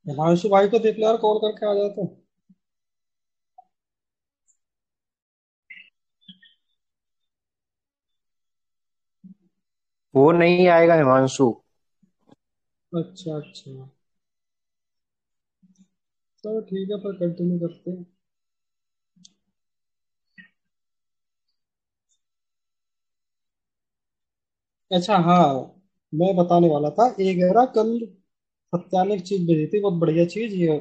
हिमांशु भाई को देख लो यार, कॉल करके आ जाए तो। वो नहीं आएगा हिमांशु। अच्छा अच्छा। चलो ठीक है, पर कंटिन्यू करते हैं। अच्छा हाँ, मैं बताने वाला था एक है ना, कल सत्या ने एक चीज भेजी थी, बहुत बढ़िया चीज ये।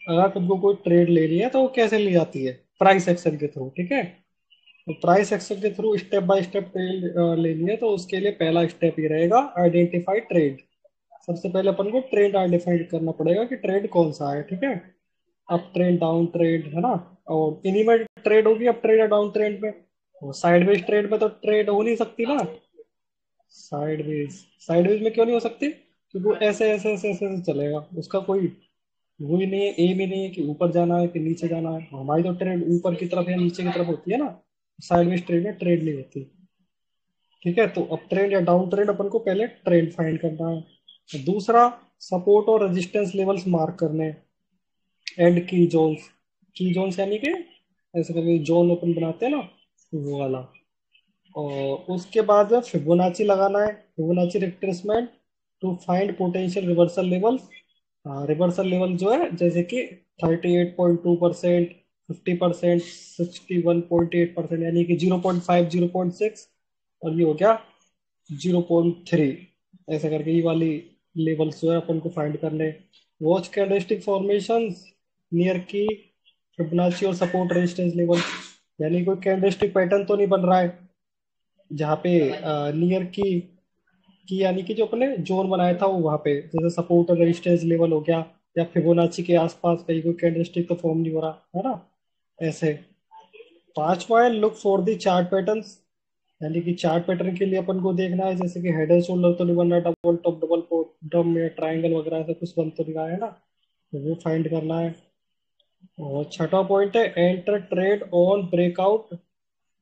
अगर तुमको कोई ट्रेड लेनी है तो वो कैसे ली जाती है? प्राइस एक्शन के थ्रू, ठीक है। तो प्राइस एक्शन के through step by step trade लेनी है, तो उसके लिए पहला स्टेप ये रहेगा, आइडेंटिफाई ट्रेड। सबसे पहले अपन को ट्रेंड आइडेंटिफाई करना पड़ेगा कि ट्रेंड कौन सा है, ठीक है। अप ट्रेंड, डाउन ट्रेंड, है ना। और इन्हीं में ट्रेड होगी, अप ट्रेंड या डाउन ट्रेंड में। और साइडवेज ट्रेड में तो ट्रेड हो नहीं सकती ना। साइडवेज, साइडवेज में क्यों नहीं हो सकती? क्योंकि वो ऐसे ऐसे ऐसे ऐसे ऐसे चलेगा, उसका कोई वो ही नहीं है, एम ही नहीं है कि ऊपर जाना है कि नीचे जाना है। हमारी तो ट्रेड ऊपर की तरफ या नीचे की तरफ होती है ना। साइडवेज ट्रेड में ट्रेड नहीं होती। ठीक है, तो अप ट्रेंड या डाउन ट्रेंड अपन को पहले ट्रेंड फाइंड करना है। दूसरा, सपोर्ट और रेजिस्टेंस लेवल्स मार्क करने। एंड की जोन्स, की जोन्स यानी कि ऐसे करके जोन अपन बनाते हैं ना, वो वाला। और उसके बाद फिबोनाची लगाना है, Fibonacci retracement to find potential reversal level. Reversal level जो है जैसे कि 38.2%, 50%, 61.8%, यानी कि 0.5, 0.6, और ये हो गया 0.3। ऐसा करके ये वाली लेवल्स जो है अपन को फाइंड करने। वॉच कैंडलस्टिक फॉर्मेशंस नियर की फिबोनाची और सपोर्ट रेजिस्टेंस लेवल, यानी कोई कैंडलस्टिक पैटर्न तो नहीं बन रहा है जहाँ पे नियर की यानी कि जो अपने जोन बनाया था वो वहां पे, जैसे सपोर्ट और रेजिस्टेंस लेवल हो गया, या फिबोनाची के आसपास कहीं कोई कैंडलस्टिक तो फॉर्म नहीं हो रहा है ना, ऐसे। पांचवा है, look for the chart patterns, यानी कि चार्ट पैटर्न के लिए अपन को देखना है जैसे कि हेड एंड शोल्डर तो नहीं बन रहा, डबल टॉप, डबल बॉटम या ट्रायंगल वगैरह ऐसा कुछ बन तो नहीं रहा है ना, तो वो फाइंड करना है। और छठा पॉइंट है, एंटर ट्रेड ऑन ब्रेकआउट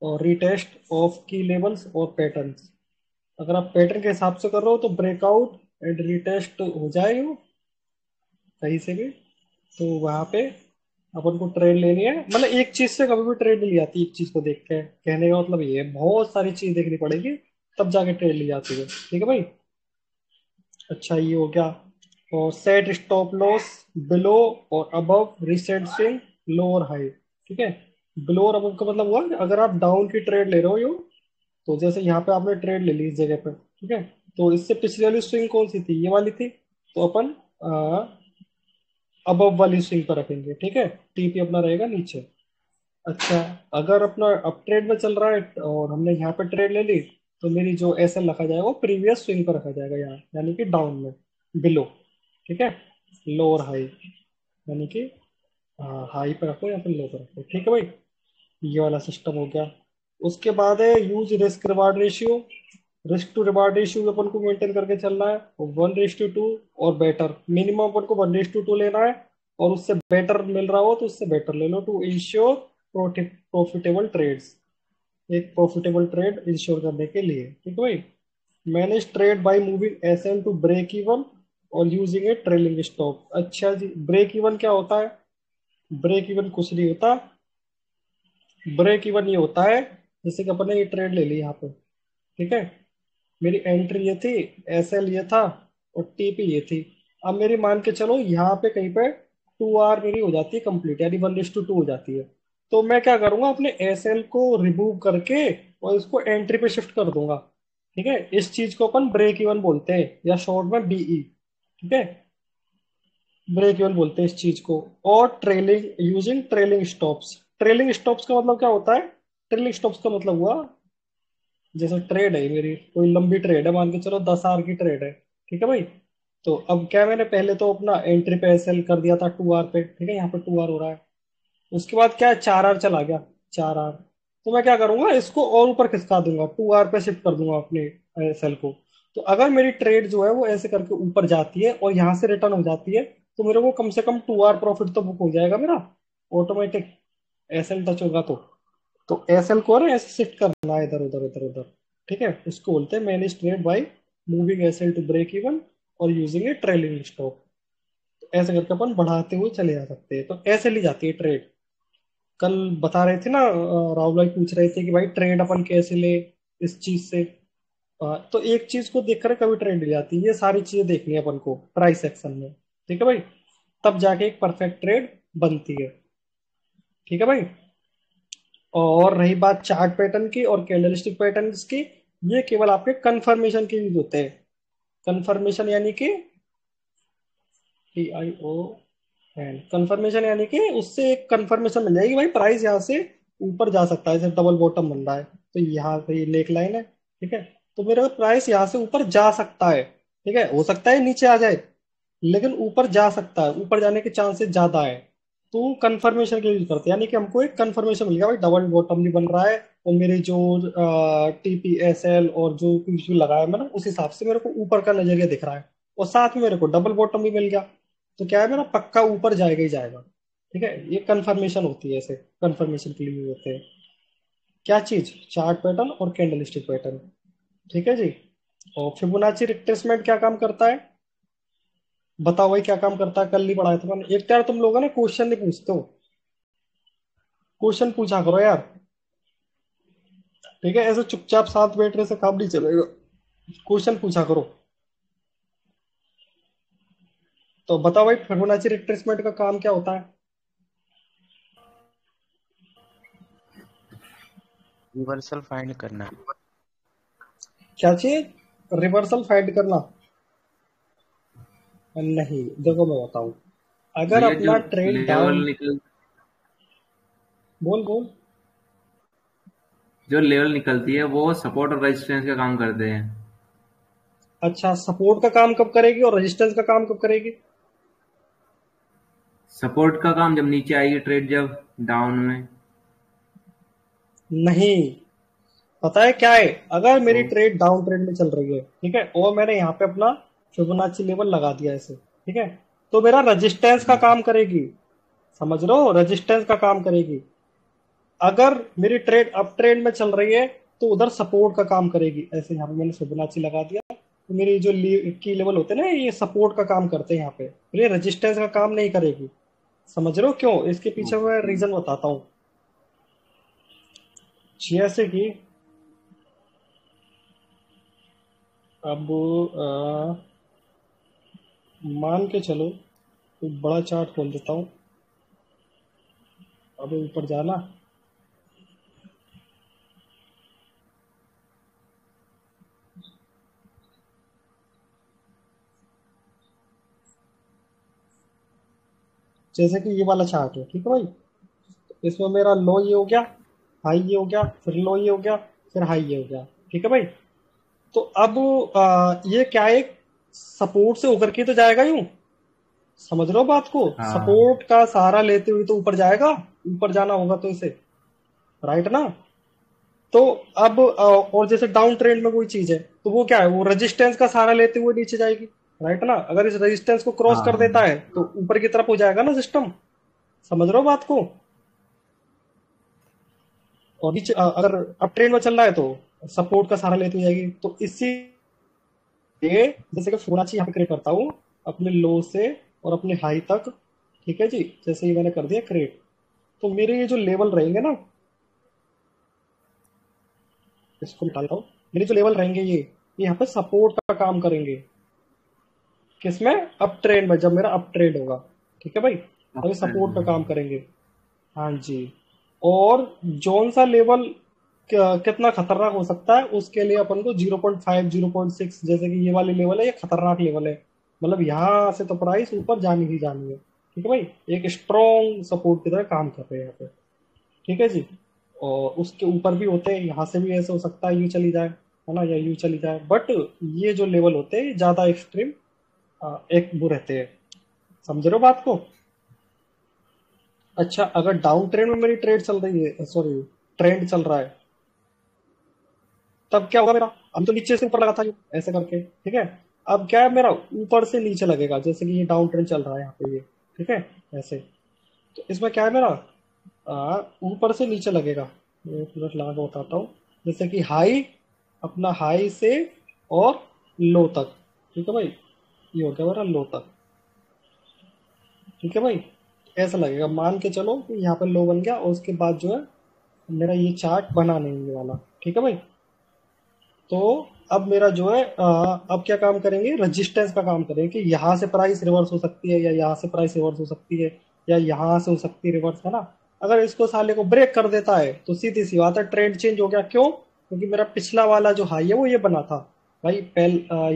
और रिटेस्ट ऑफ की लेवल्स और पैटर्न्स। अगर आप पैटर्न के हिसाब से कर रहे हो तो ब्रेकआउट एंड रिटेस्ट हो जाएगा कहीं से भी, तो वहां पे अपन को ट्रेड लेनी है। मतलब एक चीज से कभी भी ट्रेड नहीं ली जाती, एक चीज को देख के। कहने का मतलब ये है, बहुत सारी चीज देखनी पड़ेगी तब जाके ट्रेड ली जाती है, ठीक है भाई। अच्छा, ये हो गया। और सेट स्टॉप लॉस बिलो और अबव रिसेंट स्विंग, लो और हाई, ठीक है। बिलो और अबव का मतलब हुआ कि अगर आप डाउन की ट्रेड ले रहे हो, यो, तो जैसे यहाँ पे आपने ट्रेड ले ली इस जगह पे, ठीक है। तो इससे पिछली वाली स्विंग कौन सी थी? ये वाली थी। तो अपन अबव वाली स्विंग पर रखेंगे, ठीक है। टीपी अपना रहेगा नीचे। अच्छा, अगर अपना अप ट्रेड में चल रहा है और हमने यहाँ पे ट्रेड ले ली, तो मेरी जो एस एल रखा जाएगा वो प्रीवियस स्विंग पर रखा जाएगा यहाँ, यानी कि डाउन में, बिलो, ठीक है। लो और हाई, यानी कि हाई पे रखो या फिर लो पे रखो, ठीक है भाई। ये वाला सिस्टम हो गया। उसके बाद है use risk reward ratio. Risk to reward ratio अपन को मेंटेन करके चलना है, 1:2, और बेटर मिनिमम अपन को 1:2 लेना है। और उससे बेटर मिल रहा हो तो उससे बेटर ले लो, टू इंश्योर प्रॉफिटेबल ट्रेड्स। एक प्रॉफिटेबल ट्रेड इंश्योर करने के लिए, ठीक है भाई। Manage trade by moving S L to break even और यूजिंग ए ट्रेलिंग स्टॉप। अच्छा जी, ब्रेक इवन क्या होता है? ब्रेक इवन कुछ नहीं होता। ब्रेक इवन ये होता है, जैसे कि अपन ने ये ट्रेड ले ली यहाँ पे, ठीक है। मेरी एंट्री ये थी, एस एल ये था, और टीपी ये थी। अब मेरी मान के चलो यहाँ पे कहीं पे 2 आर मेरी हो जाती है कंप्लीट, यानी 1:2 हो जाती है। तो मैं क्या करूंगा, अपने एस एल को रिमूव करके और इसको एंट्री पे शिफ्ट कर दूंगा, ठीक है। इस चीज को अपन ब्रेक इवन बोलते हैं, या शॉर्ट में बीई, ठीक है। ब्रेक इवन बोलते हैं इस चीज को। और trailing, using trailing stops. Trailing stops का मतलब क्या होता है? ट्रेलिंग स्टॉप्स का मतलब हुआ, जैसे ट्रेड है मेरी, कोई लंबी ट्रेड है, मान के चलो 10 आर की ट्रेड है, ठीक है भाई। तो अब क्या, मैंने पहले तो अपना एंट्री पे एसएल कर दिया था 2 आर पे, ठीक है, यहाँ पे 2 आर हो रहा है। उसके बाद क्या, 4 आर चला गया, 4 आर। तो मैं क्या करूंगा, इसको और ऊपर खिसका दूंगा, 2 आर पे शिफ्ट कर दूंगा अपने एसएल को। तो अगर मेरी ट्रेड जो है वो ऐसे करके ऊपर जाती है और यहाँ से रिटर्न हो जाती है, तो मेरे को कम से कम 2 आर प्रॉफिट तो बुक हो जाएगा मेरा, ऑटोमेटिक। एसएल टच होगा तो एसएल को ना ऐसे शिफ्ट करना है, इधर उधर इधर उधर, ठीक है। उसको बोलते हैं manage trade by moving SL to break even और यूजिंग ए ट्रेलिंग स्टॉप। ऐसे करके अपन बढ़ाते हुए चले जा सकते हैं, तो ऐसे ली जाती है ट्रेड। कल बता रहे थे ना, राहुल भाई पूछ रहे थे कि भाई ट्रेड अपन कैसे ले इस चीज से। तो एक चीज को देखकर कभी ट्रेड ली जाती है, ये सारी चीजें देखनी है अपन को प्राइस सेक्शन में। ठीक है भाई, तब जाके एक परफेक्ट ट्रेड बनती है। ठीक है भाई। और रही बात चार्ट पैटर्न की और कैंडलस्टिक पैटर्न्स की, ये केवल आपके कंफर्मेशन के यूज होते हैं। कंफर्मेशन यानी कि TION, कंफर्मेशन यानी कि उससे एक कंफर्मेशन मिल जाएगी भाई प्राइस यहाँ से ऊपर जा सकता है, जैसे डबल बॉटम बन रहा है तो यहाँ पे ये नेक लाइन है। ठीक है, तो मेरा प्राइस यहाँ से ऊपर जा सकता है। ठीक है, हो सकता है नीचे आ जाए, लेकिन ऊपर जा सकता है, ऊपर जाने के चांसेस ज्यादा है। तो कंफर्मेशन के यूज करते हैं, यानी कि हमको एक कंफर्मेशन मिल गया भाई डबल बॉटम भी बन रहा है, और मेरी जो TPSL और जो कुछ भी लगाया मैंने उस हिसाब से मेरे को ऊपर का नजरिया दिख रहा है, और साथ में मेरे को डबल बॉटम भी मिल गया। तो क्या है, मेरा पक्का ऊपर जाएगा ही जाएगा। ठीक है, ये कंफर्मेशन होती है, ऐसे कंफर्मेशन के लिए यूज होते हैं। क्या चीज, चार्ट पैटर्न और कैंडलस्टिक पैटर्न। ठीक है जी। और फिबोनाची रिट्रेसमेंट क्या काम करता है, बताओ भाई क्या काम करता है, कल नहीं पढ़ाया था मैंने। एक तो यार तुम लोग है ना क्वेश्चन नहीं पूछते हो, क्वेश्चन पूछा करो यार। ठीक है, ऐसे चुपचाप साथ बैठने से काम नहीं चलेगा, क्वेश्चन पूछा करो। तो बताओ भाई फिबोनाची रिट्रेसमेंट का काम क्या होता है। रिवर्सल फाइंड करना। क्या चीज, रिवर्सल फाइंड करना। नहीं, देखो मैं बताऊं, अगर भैया जो अपना ट्रेंड लेवल डाउन, निकल बोल बोल। जो लेवल निकलती है वो सपोर्ट और रेजिस्टेंस का काम करते हैं। अच्छा, सपोर्ट का काम कब करेगी और रेजिस्टेंस का काम कब करेगी। सपोर्ट का काम जब नीचे आएगी ट्रेड, जब डाउन में। नहीं, पता है क्या है, अगर तो मेरी ट्रेड डाउन ट्रेंड में चल रही है, ठीक है, और मैंने यहाँ पे अपना फिबोनाची लेवल लगा दिया ऐसे, ठीक है, तो मेरा रेजिस्टेंस का काम करेगी। समझ रहे हो, रेजिस्टेंस का काम करेगी। अगर मेरी ट्रेड अप ट्रेंड में चल रही है तो उधर सपोर्ट का काम करेगी। ऐसे यहाँ पे मैंने फिबोनाची लगा दिया, तो मेरी जो की लेवल होते हैं ना, ये सपोर्ट का काम करते हैं यहाँ पे, ये रेजिस्टेंस का काम नहीं करेगी। समझ रहे हो क्यों, इसके पीछे मैं ओके। रीजन बताता हूँ। जैसे कि अब मान के चलो, एक बड़ा चार्ट खोल देता हूँ, अब ऊपर जाना। जैसे कि ये वाला चार्ट है, ठीक है भाई, इसमें मेरा लो ये हो गया, हाई ये हो गया, फिर लो ये हो गया, फिर हाई ये हो गया। ठीक है भाई, तो अब ये क्या है, सपोर्ट से होकर के तो जाएगा यूं। समझ रहे हो बात को, हाँ। सपोर्ट का सहारा लेते हुए तो ऊपर जाएगा, ऊपर जाना होगा तो इसे, राइट ना। तो अब और जैसे डाउन ट्रेंड में कोई चीज है, तो वो क्या है, वो रेजिस्टेंस का सहारा लेते हुए नीचे जाएगी, राइट ना। अगर इस रेजिस्टेंस को क्रॉस कर हाँ। देता है तो ऊपर की तरफ हो जाएगा ना सिस्टम। समझ रहे हो बात को। और नीचे अगर अप ट्रेंड में चल रहा है तो सपोर्ट का सहारा लेते हुए जाएगी। तो इसी ये जैसे कि फिबोनाची यहाँ पे क्रिएट करता हूँ अपने लो से और अपने हाई तक। ठीक है जी, जैसे ये मैंने कर दिया क्रिएट, तो मेरे ये जो लेवल रहेंगे ना, इसको निकालता हूँ, मेरे जो लेवल रहेंगे ये यहाँ पे सपोर्ट का काम करेंगे। किसमें, अप ट्रेंड में, जब मेरा अप ट्रेंड होगा। ठीक है भाई, अब अभी सपोर्ट का हाँ। काम करेंगे। हाँ जी। और जोन सा लेवल कितना खतरनाक हो सकता है, उसके लिए अपन को 0.5 0.6, जैसे कि ये वाली लेवल है, ये खतरनाक लेवल है। मतलब यहाँ से तो प्राइस ऊपर जानी ही जानी है। ठीक है भाई, एक स्ट्रॉन्ग सपोर्ट की तरह काम कर रहे हैं यहाँ पे। ठीक है जी। और उसके ऊपर भी होते हैं, यहाँ से भी ऐसे हो सकता है, यू चली जाए, है ना, या यू चली जाए, बट ये जो लेवल होते हैं ज्यादा एक्सट्रीम एक वो रहते हैं। समझ रहे हो बात को। अच्छा, अगर डाउन ट्रेंड में मेरी ट्रेड चल रही है, सॉरी, ट्रेंड चल रहा है, तब क्या होगा मेरा, हम तो नीचे से ऊपर लगा था ये, ऐसे करके। ठीक है, अब क्या है, मेरा ऊपर से नीचे लगेगा, जैसे कि ये डाउन ट्रेंड चल रहा है यहाँ पे ये। ठीक है, ऐसे। तो इसमें क्या है मेरा, ऊपर से नीचे लगेगा। एक मिनट लगा के बताता हूँ। जैसे कि हाई, अपना हाई से और लो तक। ठीक है भाई, ये हो गया मेरा लो तक। ठीक है भाई, ऐसा लगेगा। मान के चलो कि यहाँ पे लो बन गया और उसके बाद जो है मेरा ये चार्ट बना नहीं ये वाला, ठीक है भाई। तो अब मेरा जो है अब क्या काम करेंगे, रजिस्टेंस का काम करेंगे कि यहाँ से प्राइस रिवर्स हो सकती है या यहाँ से प्राइस रिवर्स हो सकती है या यहाँ से हो सकती है रिवर्स, है ना। अगर इसको साले को ब्रेक कर देता है तो सीधी सी बात है ट्रेंड चेंज हो गया। क्यों? क्योंकि मेरा पिछला वाला जो हाई है वो ये बना था भाई।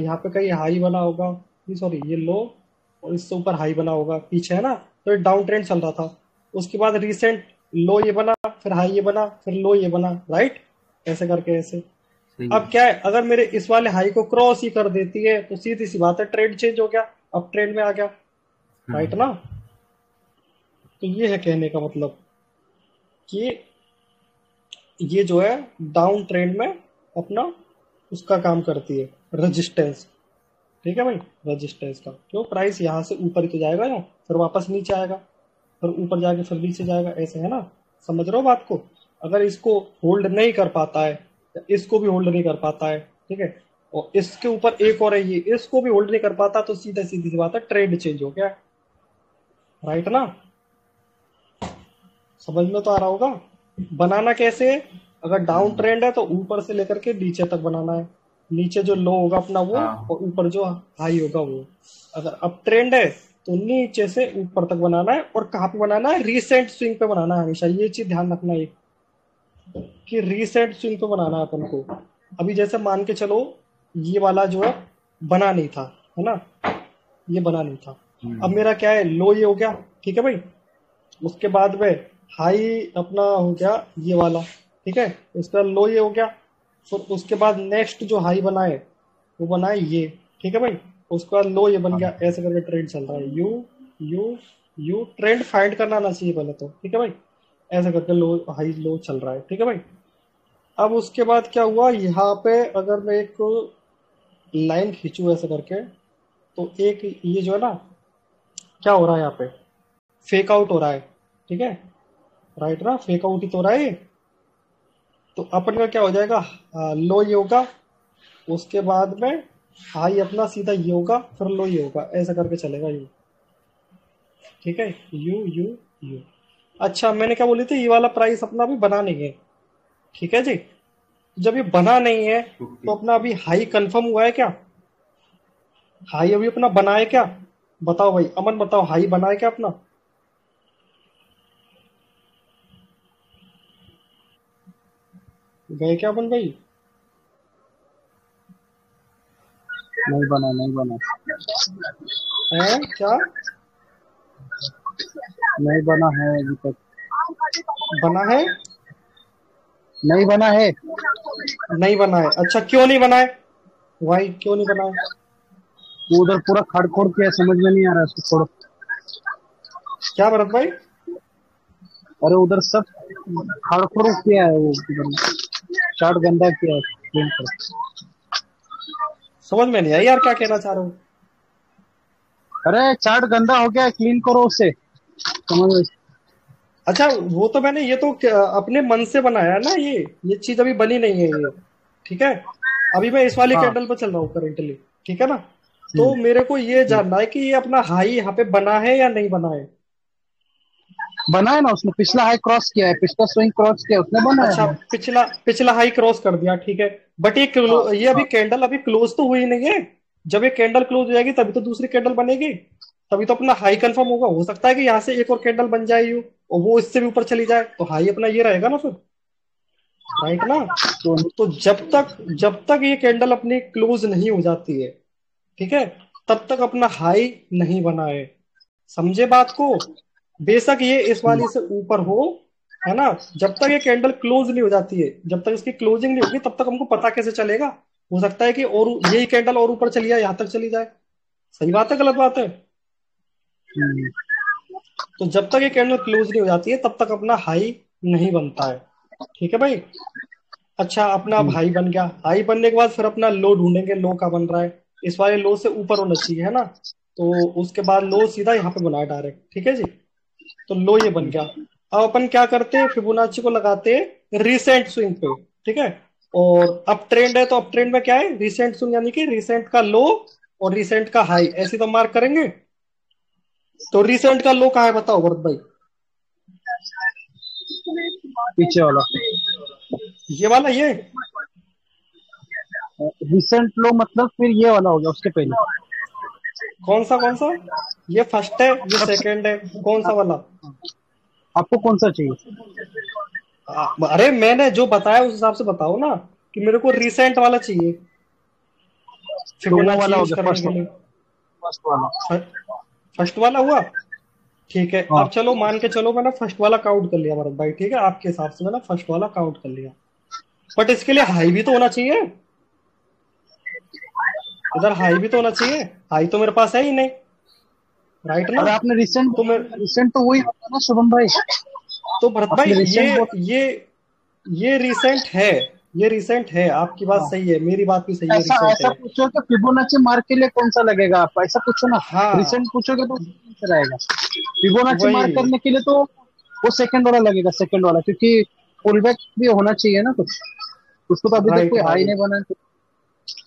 यहाँ पे कहीं हाई बना होगा, सॉरी ये लो, और इससे ऊपर हाई बना होगा पीछे, है ना। तो ये डाउन ट्रेंड चल रहा था। उसके बाद रिसेंट लो ये बना, फिर हाई ये बना, फिर लो ये बना, राइट, ऐसे करके ऐसे। सही अब है। क्या है, अगर मेरे इस वाले हाई को क्रॉस ही कर देती है तो सीधी सी बात है ट्रेंड चेंज हो गया, अब ट्रेंड में आ गया, राइट हम्म। ना। तो ये है कहने का मतलब कि ये जो है डाउन ट्रेंड में अपना उसका काम करती है, रेजिस्टेंस। ठीक है भाई, रेजिस्टेंस का क्यों, प्राइस यहाँ से ऊपर ही तो जाएगा ना, फिर वापस नीचे आएगा, फिर ऊपर जाके फिर नीचे जाएगा, ऐसे है ना। समझ रहे हो बात को? अगर इसको होल्ड नहीं कर पाता है, इसको भी होल्ड नहीं कर पाता है, ठीक है, और इसके ऊपर एक और है ये, इसको भी होल्ड नहीं कर पाता, तो सीधा सीधी सी बात है ट्रेंड चेंज हो गया, राइट ना। समझ में तो आ रहा होगा। बनाना कैसे है, अगर डाउन हम्म। ट्रेंड है तो ऊपर से लेकर के नीचे तक बनाना है, नीचे जो लो होगा अपना वो, हाँ। और ऊपर जो हाई होगा वो। अगर अप ट्रेंड है तो नीचे से ऊपर तक बनाना है, और कहाँ पे बनाना है, रीसेंट स्विंग पे बनाना है हमेशा, ये चीज ध्यान रखना है कि रीसेंट स्विंग पे बनाना है अपन को। अभी जैसे मान के चलो ये वाला जो है बना नहीं था, है ना, ये बना नहीं था। अब हम्म। मेरा क्या है, लो ये हो गया, ठीक है भाई। उसके बाद में हाई अपना हो गया ये वाला, ठीक है, इसका लो ये हो गया। फिर उसके बाद नेक्स्ट जो हाई बनाए वो बनाए ये, ठीक है भाई। उसके बाद लो ये बन हाँ गया, ऐसे करके ट्रेंड चल रहा है, you you you. Trend find करना आना चाहिए पहले तो, ठीक है भाई। ऐसे करके लो हाई लो चल रहा है, ठीक है भाई। अब उसके बाद क्या हुआ, यहाँ पे अगर मैं एक लाइन खींचू ऐसे करके, तो एक ये जो है ना, क्या हो रहा है यहाँ पे, फेक आउट हो रहा है, ठीक है, राइट ना, फेक आउट ही तो हो रहा है ये। तो अपन का क्या हो जाएगा, लो ये होगा, उसके बाद में हाई अपना सीधा ये होगा, फिर लो ये होगा, ऐसा करके चलेगा ये, ठीक है, यू यू यू। अच्छा मैंने क्या बोली थी, ये वाला प्राइस अपना अभी बना नहीं है, ठीक है जी। जब ये बना नहीं है ओके। तो अपना अभी हाई कंफर्म हुआ है क्या, हाई अभी अपना बना है क्या? बताओ भाई, अमन बताओ, हाई बना है क्या अपना? गए क्या अमन भाई? नहीं बना नहीं बना है क्या? नहीं बना है अभी तक। बना है? नहीं बना है। नहीं बना है, अच्छा क्यों नहीं बना है, भाई क्यों नहीं बना है? वो उधर पूरा खड़खोड़ किया, समझ में नहीं आ रहा उसको छोड़ो। क्या भरत भाई? अरे उधर सब खड़खोड़ किया है वो उधर, चार्ट गंदा किया है screen पर। समझ में नहीं आई यार, क्या कहना चाह रहे हो? अरे चार्ट गंदा हो गया, क्लीन करो उसे, समझ में। अच्छा वो तो मैंने ये तो अपने मन से बनाया है ना, ये चीज अभी बनी नहीं है ये, ठीक है। अभी मैं इस वाली हाँ। कैंडल पर चल रहा हूँ करेंटली, ठीक है ना। तो हम्म, मेरे को ये हम्म। जानना है कि ये अपना हाई यहाँ पे बना है या नहीं बना है। बना है ना, उसने पिछला हाई क्रॉस किया है, पिछला स्विंग क्रॉस किया है, उसने बना अच्छा है। पिछला पिछला हाई क्रॉस कर दिया, ठीक है। बट हाँ ये अभी हाँ। कैंडल अभी क्लोज तो हुई नहीं है। जब ये कैंडल क्लोज हो जाएगी तभी तो दूसरी कैंडल बनेगी, तभी तो अपना हाई कंफर्म होगा। हो सकता है कि यहाँ से एक और कैंडल बन जाए यूं, और वो इससे भी ऊपर चली जाए, तो हाई अपना ये रहेगा ना फिर, राइट ना। तो तो जब तक ये कैंडल अपनी क्लोज नहीं हो जाती है, ठीक है, तब तक अपना हाई नहीं बना है। समझे बात को? बेशक ये इस वाली से ऊपर हो, है ना, जब तक ये कैंडल क्लोज नहीं हो जाती है, जब तक इसकी क्लोजिंग नहीं होगी, तब तक हमको पता कैसे चलेगा? हो सकता है कि और यही कैंडल और ऊपर चली जाए, यहां तक चली जाए। सही बात है गलत बात है? हम्म, तो जब तक ये कैंडल क्लोज नहीं हो जाती है तब तक अपना हाई नहीं बनता है, ठीक है भाई। अच्छा अपना अब हम्म, हाई बन गया, हाई बनने के बाद फिर अपना लो ढूंढेंगे, लो का बन रहा है, इस वाले लो से ऊपर होना चाहिए, है ना। तो उसके बाद लो सीधा यहाँ पे बना है डायरेक्ट, ठीक है जी। तो लो ये बन गया। अब अपन क्या करते हैं, फिबोनाची को लगाते हैं रिसेंट स्विंग पे, ठीक है। और अप ट्रेंड है तो अप ट्रेंड में क्या है, रिसेंट स्विंग यानी कि रिसेंट का लो और रिसेंट का हाई, ऐसे तो मार्क करेंगे। तो रिसेंट का लो कहाँ है बताओ भरत भाई? पीछे वाला। ये वाला, ये रिसेंट लो मतलब फिर ये वाला हो गया उसके पहले। कौन सा कौन सा? ये फर्स्ट है, ये सबसे सेकंड है, कौन सा वाला? आपको कौन सा चाहिए? अरे मैंने जो बताया उस हिसाब से बताओ ना, कि मेरे को रिसेंट वाला चाहिए तो वो फिबोनाची वाला हो यूज गया करने फर्स्ट के लिए। वाला। फर्स्ट वाला। फर्स्ट वाला हुआ। ठीक है, हाँ। अब चलो मान के चलो मैंने फर्स्ट वाला काउंट कर लिया भरत भाई, ठीक है, आपके हिसाब से मैंने फर्स्ट वाला काउंट कर लिया। बट इसके लिए हाई भी तो होना चाहिए, इधर हाई भी तो होना चाहिए। हाई तो मेरे पास है ही नहीं, राइट ना? अरे आपने रिसेंट तो मैं, रिसेंट तो वही होता ना शुभम भाई। तो भरत भाई आपने रिसेंट ये ये रिसेंट है, ये रिसेंट है, आपकी बात बोला। सही है, मेरी बात भी सही है, ऐसा रिसेंट ऐसा है। पूछो तो फिबोनाची मार्क के लिए कौन सा लगेगा आपको, ऐसा पूछो ना। हाँ, रिसेंट पूछोगे तो कौन सा रहेगा? फिबोनाची मार्क वही करने के लिए तो वो सेकंड वाला लगेगा, सेकंड वाला, क्योंकि पुल बैक भी होना चाहिए ना कुछ। उसको तो अभी तक राइट कोई हाई नहीं राइट। बना है, तो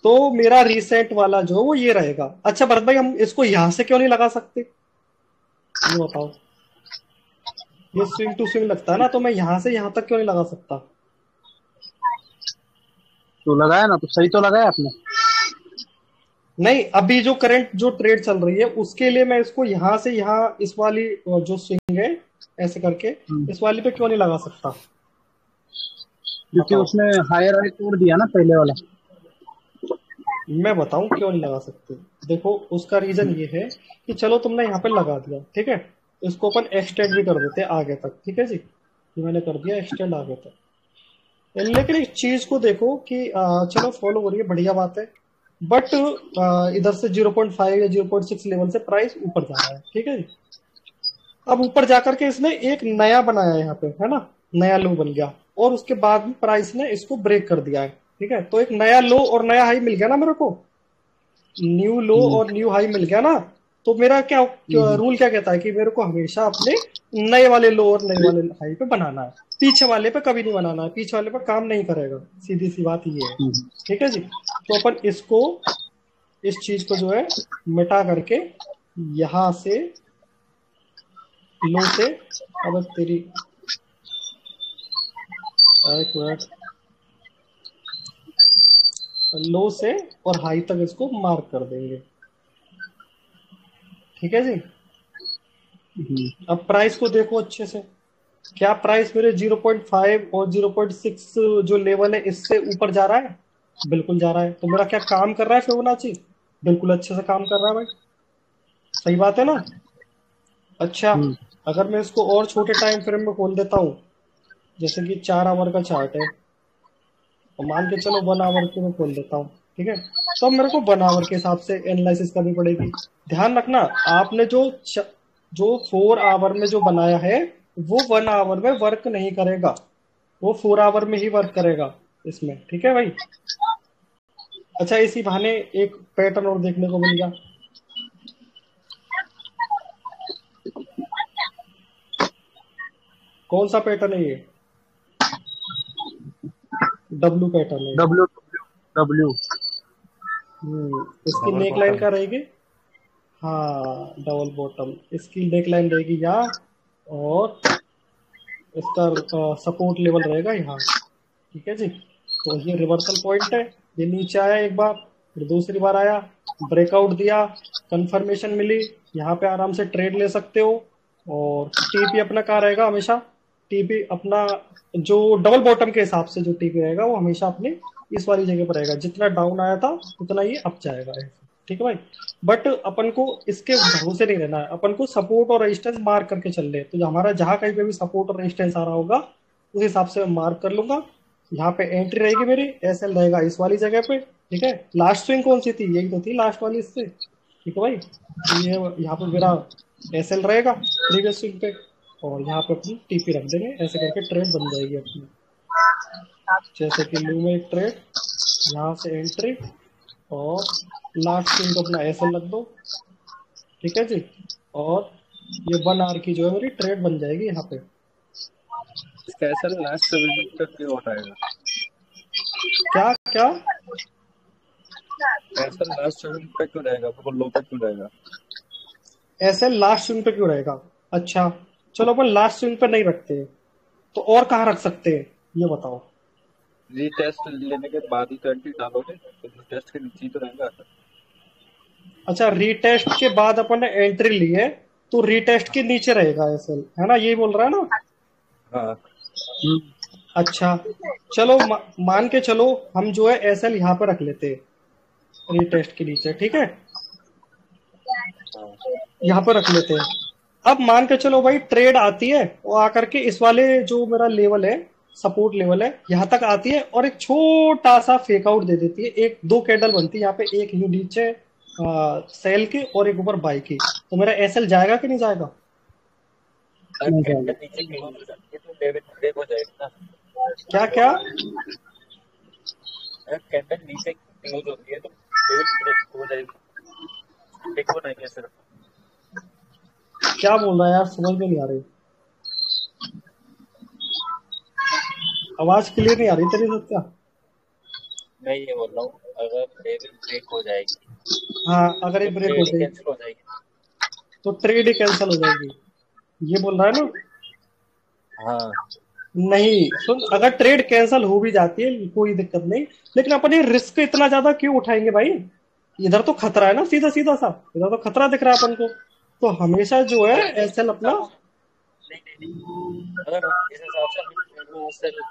तो मेरा रिसेंट वाला जो वो ये रहेगा। अच्छा भरत भाई, हम इसको यहां से क्यों नहीं लगा सकते, ये बताओ? ये स्विंग टू स्विंग लगता है ना, तो मैं यहां से यहां तक क्यों नहीं लगा सकता? तो लगाया ना, तो सही तो लगाया आपने। नहीं, अभी जो करंट जो ट्रेड चल रही है उसके लिए मैं इसको यहां से यहां इस वाली जो स्विंग है ऐसे करके इस वाली पे क्यों नहीं लगा सकता, क्योंकि बताओ? उसने हायर हाई तोड़ दिया ना पहले वाला। मैं बताऊं क्यों नहीं लगा सकते? देखो, उसका रीजन ये है कि चलो तुमने यहाँ पे लगा दिया, ठीक है, इसको अपन एक्सटेंड भी कर देते हैं आगे तक, ठीक है जी, ये मैंने कर दिया एक्सटेंड आगे तक। लेकिन एक चीज को देखो कि चलो फॉलो हो रही है, बढ़िया बात है, बट इधर से 0.5 या 0.6 लेवल से प्राइस ऊपर जा रहा है, ठीक है जी। अब ऊपर जाकर के इसने एक नया बनाया यहाँ पे, है ना, नया लो बन गया, और उसके बाद में प्राइस ने इसको ब्रेक कर दिया है, ठीक है, तो एक नया लो और नया हाई मिल गया ना मेरे को, न्यू लो हम्म, और न्यू हाई मिल गया ना। तो मेरा क्या हम्म, रूल क्या कहता है कि मेरे को हमेशा अपने नए वाले लो और नए वाले हाई पे बनाना है, पीछे वाले पे कभी नहीं बनाना है, पीछे वाले पे काम नहीं करेगा, सीधी सी बात ये है, हम्म। ठीक है जी। तो अपन इसको, इस चीज को जो है मिटा करके यहां से लो से, अब तेरी, एक मिनट, लो से और हाई तक इसको मार्क कर देंगे, ठीक है जी। अब प्राइस को देखो अच्छे से, क्या प्राइस मेरे 0.5 और 0.6 जो लेवल है इससे ऊपर जा रहा है? बिल्कुल जा रहा है। तो मेरा क्या काम कर रहा है फिबोनाची? बिल्कुल अच्छे से काम कर रहा है भाई, सही बात है ना? अच्छा, हम्म। अगर मैं इसको और छोटे टाइम फ्रेम में खोल देता हूँ, जैसे कि 4 आवर का चार्ट है, और मान के चलो 1 आवर के मैं खोल देता हूँ, ठीक है, तो अब मेरे को 1 आवर के हिसाब से एनालिसिस करनी पड़ेगी। ध्यान रखना, आपने जो 4 आवर में जो बनाया है वो 1 आवर में वर्क नहीं करेगा, वो 4 आवर में ही वर्क करेगा इसमें, ठीक है भाई? अच्छा, इसी बहाने एक पैटर्न और देखने को मिल गया। कौन सा पैटर्न है ये? डब्लू पैटर्न है ये। W W. इसकी डबल नेक लाइन बॉटम। क्या रहेगी? हाँ, डबल बॉटम, इसकी नेक लाइन रहेगी यहाँ, और इसका सपोर्ट लेवल रहेगा यहाँ, ठीक है जी। तो ये रिवर्सल पॉइंट है, ये नीचे आया एक बार, फिर दूसरी बार आया, ब्रेकआउट दिया, कंफर्मेशन मिली, यहाँ पे आराम से ट्रेड ले सकते हो। और टीपी अपना कहाँ रहेगा हमेशा? टीपी अपना जो डबल बॉटम के हिसाब से जो टीपी रहेगा वो हमेशा अपने इस वाली जगह पर रहेगा, जितना डाउन आया था उतना ये अप जाएगा ऐसे, ठीक है भाई? बट अपन को इसके भरोसे नहीं रहना है, अपन को सपोर्ट और रेजिस्टेंस मार्क करके चल रहे हैं, तो जो हमारा जहां कहीं पे भी सपोर्ट और रेजिस्टेंस आ रहा होगा उस हिसाब से मैं मार्क कर लूंगा। यहाँ पे एंट्री रहेगी मेरी, एसएल रहेगा इस वाली जगह पे, ठीक है। लास्ट स्विंग कौन सी थी? यही तो थी लास्ट वाली इससे, ठीक है भाई? तो ये यहाँ पे मेरा एसएल रहेगा प्रीवियस स्विंग पे, और यहाँ पे अपनी टीपी रख देंगे, ऐसे करके ट्रेड बन जाएगी अपनी। जैसे कि लू में एक ट्रेड, यहाँ से एंट्री, और लास्ट स्विंग को अपना एसएल रख दो, ठीक है जी। और ये 1 आवर की जो है मेरी ट्रेड बन जाएगी यहाँ पे। इसका ऐसा लास्ट विजिट तक क्यों उठाएगा? क्या क्या? ऐसा लास्ट विजिट तक क्यों रहेगा, बिल्कुल लो तक क्यों रहेगा? एस एल लास्ट स्विंग पे क्यों रहेगा? अच्छा, चलो अपन लास्ट स्विंग पे नहीं रखते, तो और कहाँ रख सकते हैं ये बताओ। रीटेस्ट लेने के बाद ही तो एंट्री डालोगे, तो टेस्ट के नीचे ही तो रहेगा। अच्छा, रीटेस्ट के बाद अपन ने एंट्री ली है, तो रीटेस्ट के नीचे रहेगा एस एल, है ना, यही बोल रहा है ना? हाँ अच्छा, चलो मान के चलो हम जो है एस एल यहाँ पे रख लेते हैं रीटेस्ट के नीचे, ठीक है, यहाँ पे रख लेते हैं। अब मान के चलो भाई ट्रेड आती है, वो आकर के इस वाले जो मेरा लेवल है, सपोर्ट लेवल है, यहाँ तक आती है और एक छोटा सा फेक आउट दे देती है, एक दो कैंडल बनती है यहाँ पे, एक ही नीचे सेल की और एक ऊपर बाई की, तो मेरा एसएल जाएगा कि नहीं जाएगा? नीचे तो डेबिट ब्रेक हो जाएगा ना। क्या क्या? कैंडल नीचे क्लोज होती है तो डेबिट ब्रेक हो जाएगी, एक वो नहीं है सिर्फ। क्या बोल रहा है यार, समझ में नहीं आ रही, आवाज क्लियर नहीं आ रही तेरी सत्या। मैं ये बोल रहा हूँ, अगर डेबिट ब्रेक हो जाएगी, हाँ, अगर एक ब्रेक हो जाएगी कैंसिल हो जाएगी, तो ट्रेड ही कैंसिल हो जाएगी, ये बोल रहा है ना? हाँ नहीं सुन, अगर ट्रेड कैंसिल हो भी जाती है कोई दिक्कत नहीं, लेकिन अपन ये रिस्क इतना ज्यादा क्यों उठाएंगे भाई? इधर तो खतरा है ना, सीधा सीधा सा, इधर तो खतरा दिख रहा है अपन को, तो हमेशा जो है एसएल अपना। अगर इस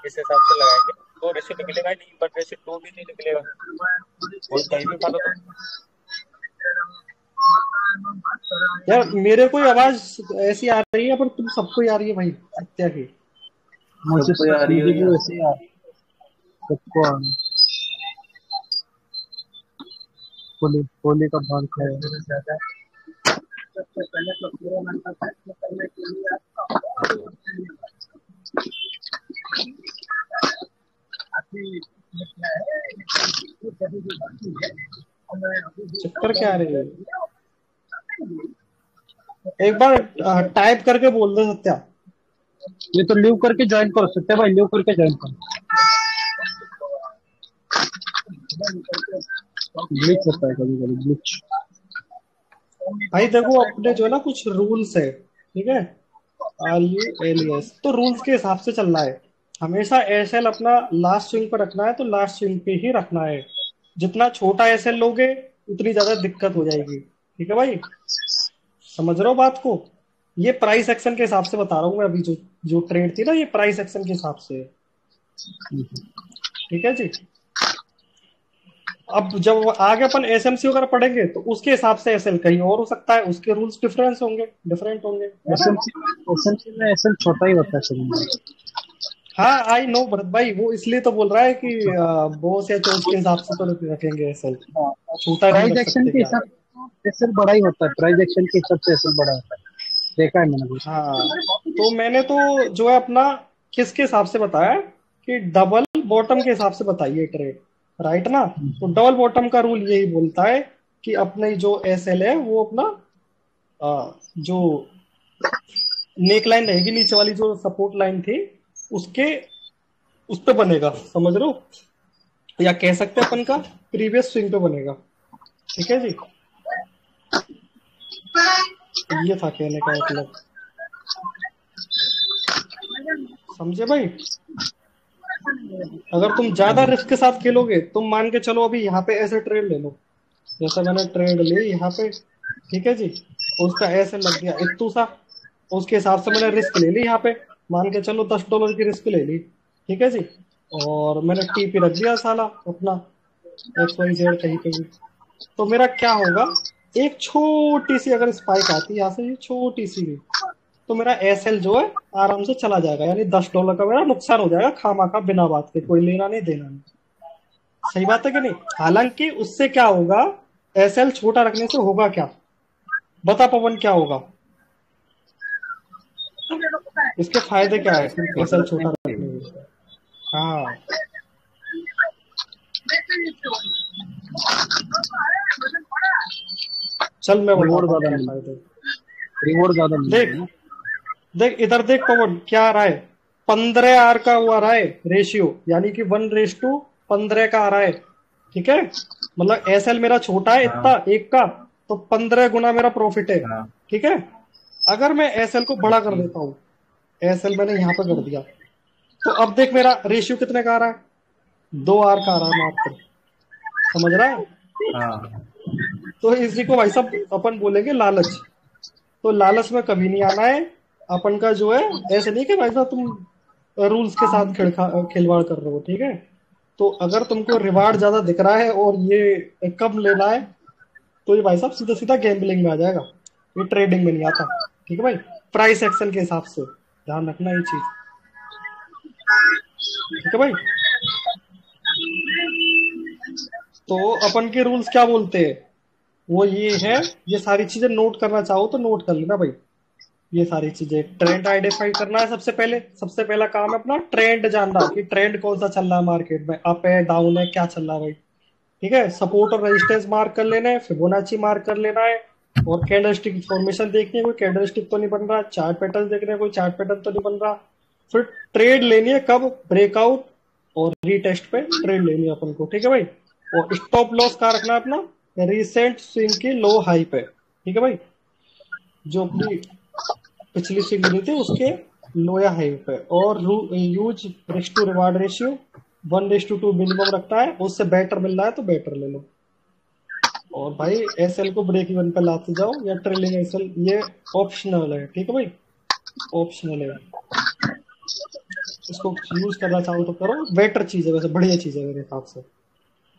हिसाब से लगाएंगे तो रेशियो निकलेगा ही नहीं, बट रेशियो 2 भी नहीं निकलेगा, और कहीं भी खा लो तो। यार मेरे को आवाज ऐसी आ रही है, पर तुम सबको ही आ रही है भाई, सत्या की। मुझे सबको आ रही है भी वैसे ही आ रही है, सबको आ रही है। होली का भाग खाया। चक्कर क्या रही है? एक बार टाइप करके बोल दो सत्या। ये तो लीव करके ज्वाइन कर सकते हैं भाई, लीव करके ज्वाइन कर। ग्लिच होता है कभी कभी, ग्लिच। भाई देखो अपने जो है ना कुछ रूल्स है, ठीक है, RULES, तो रूल्स के हिसाब से चलना है, हमेशा एसएल अपना लास्ट स्विंग पर रखना है, तो लास्ट स्विंग पे ही रखना है, जितना छोटा एसएल लोगे उतनी ज्यादा दिक्कत हो जाएगी, ठीक है भाई, समझ रहे हो बात को? ये प्राइस एक्शन के हिसाब से बता रहा हूँ मैं, अभी जो जो ट्रेड थी ना, ये प्राइस एक्शन के हिसाब से है, ठीक है जी। अब जब आगे अपन एसएमसी वगैरह पढ़ेंगे तो उसके हिसाब से एसएल कहीं और हो सकता है, उसके रूल्स डिफरेंट होंगे। एसएमसी में एसएल छोटा ही होता है सभी में। हाँ आई नो भरत भाई, वो इसलिए तो बोल रहा है कि बॉस या चोच के हिसाब से तो रखेंगे एसएल, छोटा नहीं प्राइस रख एक्शन सकते के क्या? हिसाब से एसएल बड़ा ही होता है, प्राइस एक्शन के हिसाब से एसएल बड़ा होता है, देखा है मैंने कुछ। हाँ, तो मैंने तो जो है अपना किसके हिसाब से बताया कि डबल बॉटम के हिसाब से बताइए ट्रेड, राइट ना? तो डबल बॉटम का रूल यही बोलता है कि अपने जो एसएल है वो अपना जो नेक लाइन रहेगी, नीचे वाली जो सपोर्ट लाइन थी उसके उस पे बनेगा, समझ रहे हो, या कह सकते हैं अपन का प्रीवियस स्विंग पे बनेगा, ठीक है जी। ये था कहने का मतलब, समझे भाई? अगर तुम ज्यादा रिस्क के साथ खेलोगे, तुम मान के चलो अभी यहाँ पे ऐसे ट्रेड ले लो, जैसे मैंने ट्रेड ली यहाँ पे, ठीक है जी, उसका ऐसे लग गया इतू सा, उसके हिसाब से मैंने रिस्क ले ली यहाँ पे, मान के चलो $10 की रिस्क ले ली, ठीक है जी, और मैंने टीपी रख दिया साला अपना XYZ कहीं पे भी, तो मेरा क्या होगा, एक छोटी सी अगर स्पाइक आती है यहाँ से, ये छोटी सी भी, तो मेरा एसएल जो है आराम से चला जाएगा, यानी $10 का मेरा नुकसान हो जाएगा खामा का, बिना बात के, कोई लेना नहीं देना नहीं, सही बात है कि नहीं? हालांकि उससे क्या होगा, एसएल छोटा रखने से होगा क्या, बता पवन क्या होगा? इसके फायदे क्या है एसएल छोटा रखने से? हाँ, चल मैं बताता हूँ क्या फायदे। रिवॉर्ड ज्यादा देख देख इधर देख पवन, क्या आ रहा है, 15R का वो आ रहा है रेशियो, यानी कि 1:15 का आ रहा है, ठीक है, मतलब एसएल मेरा छोटा है इतना एक का, तो 15 गुना मेरा प्रॉफिट है, ठीक है। अगर मैं एसएल को बड़ा कर देता हूँ, एसएल मैंने यहाँ पे कर दिया, तो अब देख मेरा रेशियो कितने का आ रहा है, 2R का आ रहा है मात्र, समझ रहा है। हाँ तो इसी को भाई साहब अपन बोलेंगे लालच। तो लालच में कभी नहीं आना है अपन का, जो है ऐसे नहीं कि भाई साहब तुम रूल्स के साथ खिलवाड़ कर रहे हो, ठीक है। तो अगर तुमको रिवार्ड ज्यादा दिख रहा है और ये कम लेना है, तो ये भाई साहब सीधा सीधा गैम्बलिंग में आ जाएगा, ये ट्रेडिंग में नहीं आता, ठीक है भाई। प्राइस एक्शन के हिसाब से ध्यान रखना ये चीज, ठीक है भाई। तो अपन के रूल्स क्या बोलते हैं, वो ये है, ये सारी चीजें नोट करना चाहो तो नोट कर लेना भाई। ये सारी चीजें ट्रेंड आइडेंटिफाई करना है सबसे पहले, सबसे पहला काम है अपना ट्रेंड जानना कि ट्रेंड कौन सा चल रहा है मार्केट में, अप है डाउन है क्या चल रहा है भाई, ठीक है। सपोर्ट और रेजिस्टेंस मार्क कर लेना है, फिबोनाची मार्क कर लेना है, और कैंडलस्टिक फॉर्मेशन देखनी है, कोई कैंडलस्टिक तो नहीं बन रहा, चार्ट पैटर्न देखने हैं, कोई चार्ट पैटर्न तो नहीं बन रहा। फिर ट्रेड लेनी है कब, ब्रेकआउट और रीटेस्ट पे ट्रेड लेनी है अपन को, ठीक है भाई। और स्टॉप लॉस कहाँ रखना है अपना, रिसेंट स्विंग की लो हाई पे, ठीक है भाई। जो अपनी पिछली स्विंग हुई थी उसके लो या हाई पे। और use risk to reward ratio 1:2 minimum रखता है, उससे बेटर मिल रहा है तो बेटर ले लो। और भाई एसएल को ब्रेक इवन पे लाते जाओ, या ट्रेलिंग एसएल ये ऑप्शनल है, ठीक है भाई, ऑप्शनल है। इसको यूज करना चाहो तो करो, बेटर चीज है, वैसे बढ़िया चीज है मेरे हिसाब से,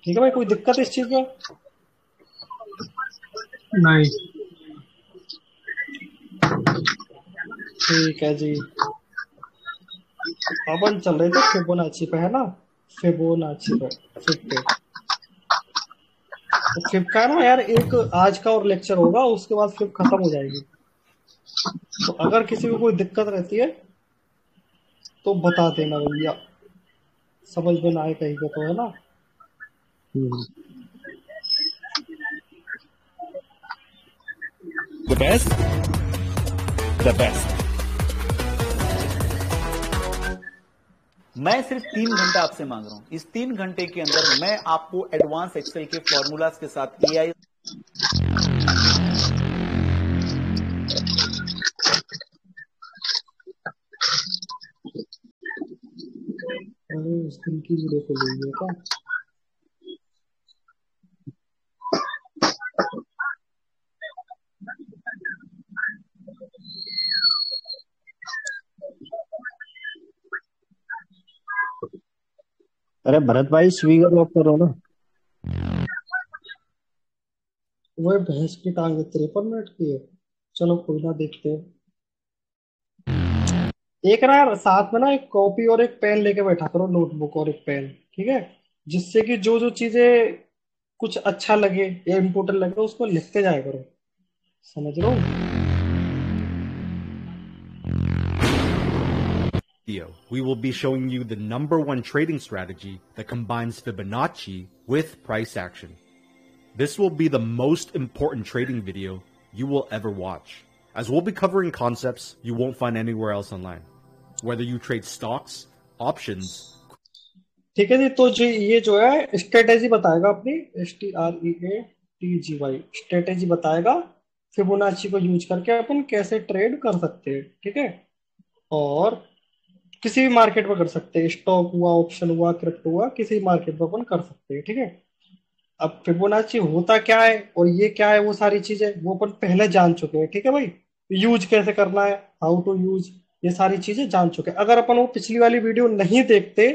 ठीक है भाई। कोई दिक्कत है इस चीज में? नहीं। ठीक है जी। अपन चल रहे थे फिबोनाची पे, है ना, फिबोनाची पे, फिब पे। तो फिब का ना यार एक आज का और लेक्चर होगा, उसके बाद फिब खत्म हो जाएगी। तो अगर किसी को कोई दिक्कत रहती है तो बता देना भैया, समझ में ना आए कहीं पे तो, है ना। The best? The best. मैं सिर्फ 3 घंटा आपसे मांग रहा हूं। इस 3 घंटे के अंदर मैं आपको एडवांस एक्सेल के फॉर्मूलाज के साथ एआई उस दिन की वीडियो को लेंगे क्या? अरे भरत भाई स्पीकर ऑफ करो ना। वह भैंस की टांग 53 मिनट की है। चलो कोई ना, देखते हैं। एक ना यार साथ में ना एक कॉपी और एक पेन लेके बैठा करो, नोटबुक और एक पेन, ठीक है। जिससे कि जो जो चीजें कुछ अच्छा लगे या इम्पोर्टेंट लगे उसको लिखते जाया करो, समझ रहे हो। Video, we will be showing you the #1 trading strategy that combines Fibonacci with price action. This will be the most important trading video you will ever watch, as we'll be covering concepts you won't find anywhere else online. Whether you trade stocks, options. ठीक है जी। तो जी ये जो है strategy बताएगा अपनी, STREATGY strategy बताएगा, Fibonacci को यूज करके अपन कैसे ट्रेड कर सकते हैं, ठीक है। और किसी भी मार्केट में कर सकते हैं, स्टॉक हुआ, ऑप्शन हुआ, क्रिप्टो हुआ, किसी भी मार्केट में अपन कर सकते हैं, ठीक है। अब फिबोनाची होता क्या है और ये क्या है, वो सारी चीजें वो अपन पहले जान चुके हैं, ठीक है भाई। यूज कैसे करना है, हाउ टू यूज, ये सारी चीजें जान चुके हैं। अगर अपन वो पिछली वाली वीडियो नहीं देखते,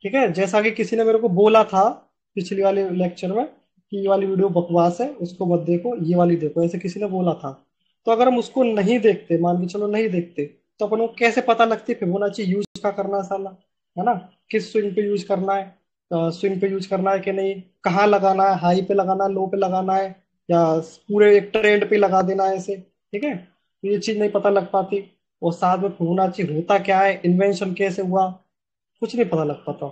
ठीक है, जैसा कि किसी ने मेरे को बोला था पिछली वाले लेक्चर में कि ये वाली वीडियो बकवास है, उसको मत देखो, ये वाली देखो, ऐसे किसी ने बोला था। तो अगर हम उसको नहीं देखते, मान के चलो नहीं देखते, तो अपन को कैसे पता लगती फिबोनाची यूज का करना है साला, है ना। किस स्विंग पे यूज करना है, स्विंग पे यूज करना है कि नहीं, कहाँ लगाना है, हाई पे लगाना है, लो पे लगाना है, या पूरे एक ट्रेंड पे लगा देना है ऐसे, ठीक है। तो ये चीज नहीं पता लग पाती। और साथ में फिबोनाची होता क्या है, इन्वेंशन कैसे हुआ, कुछ नहीं पता लग पाता।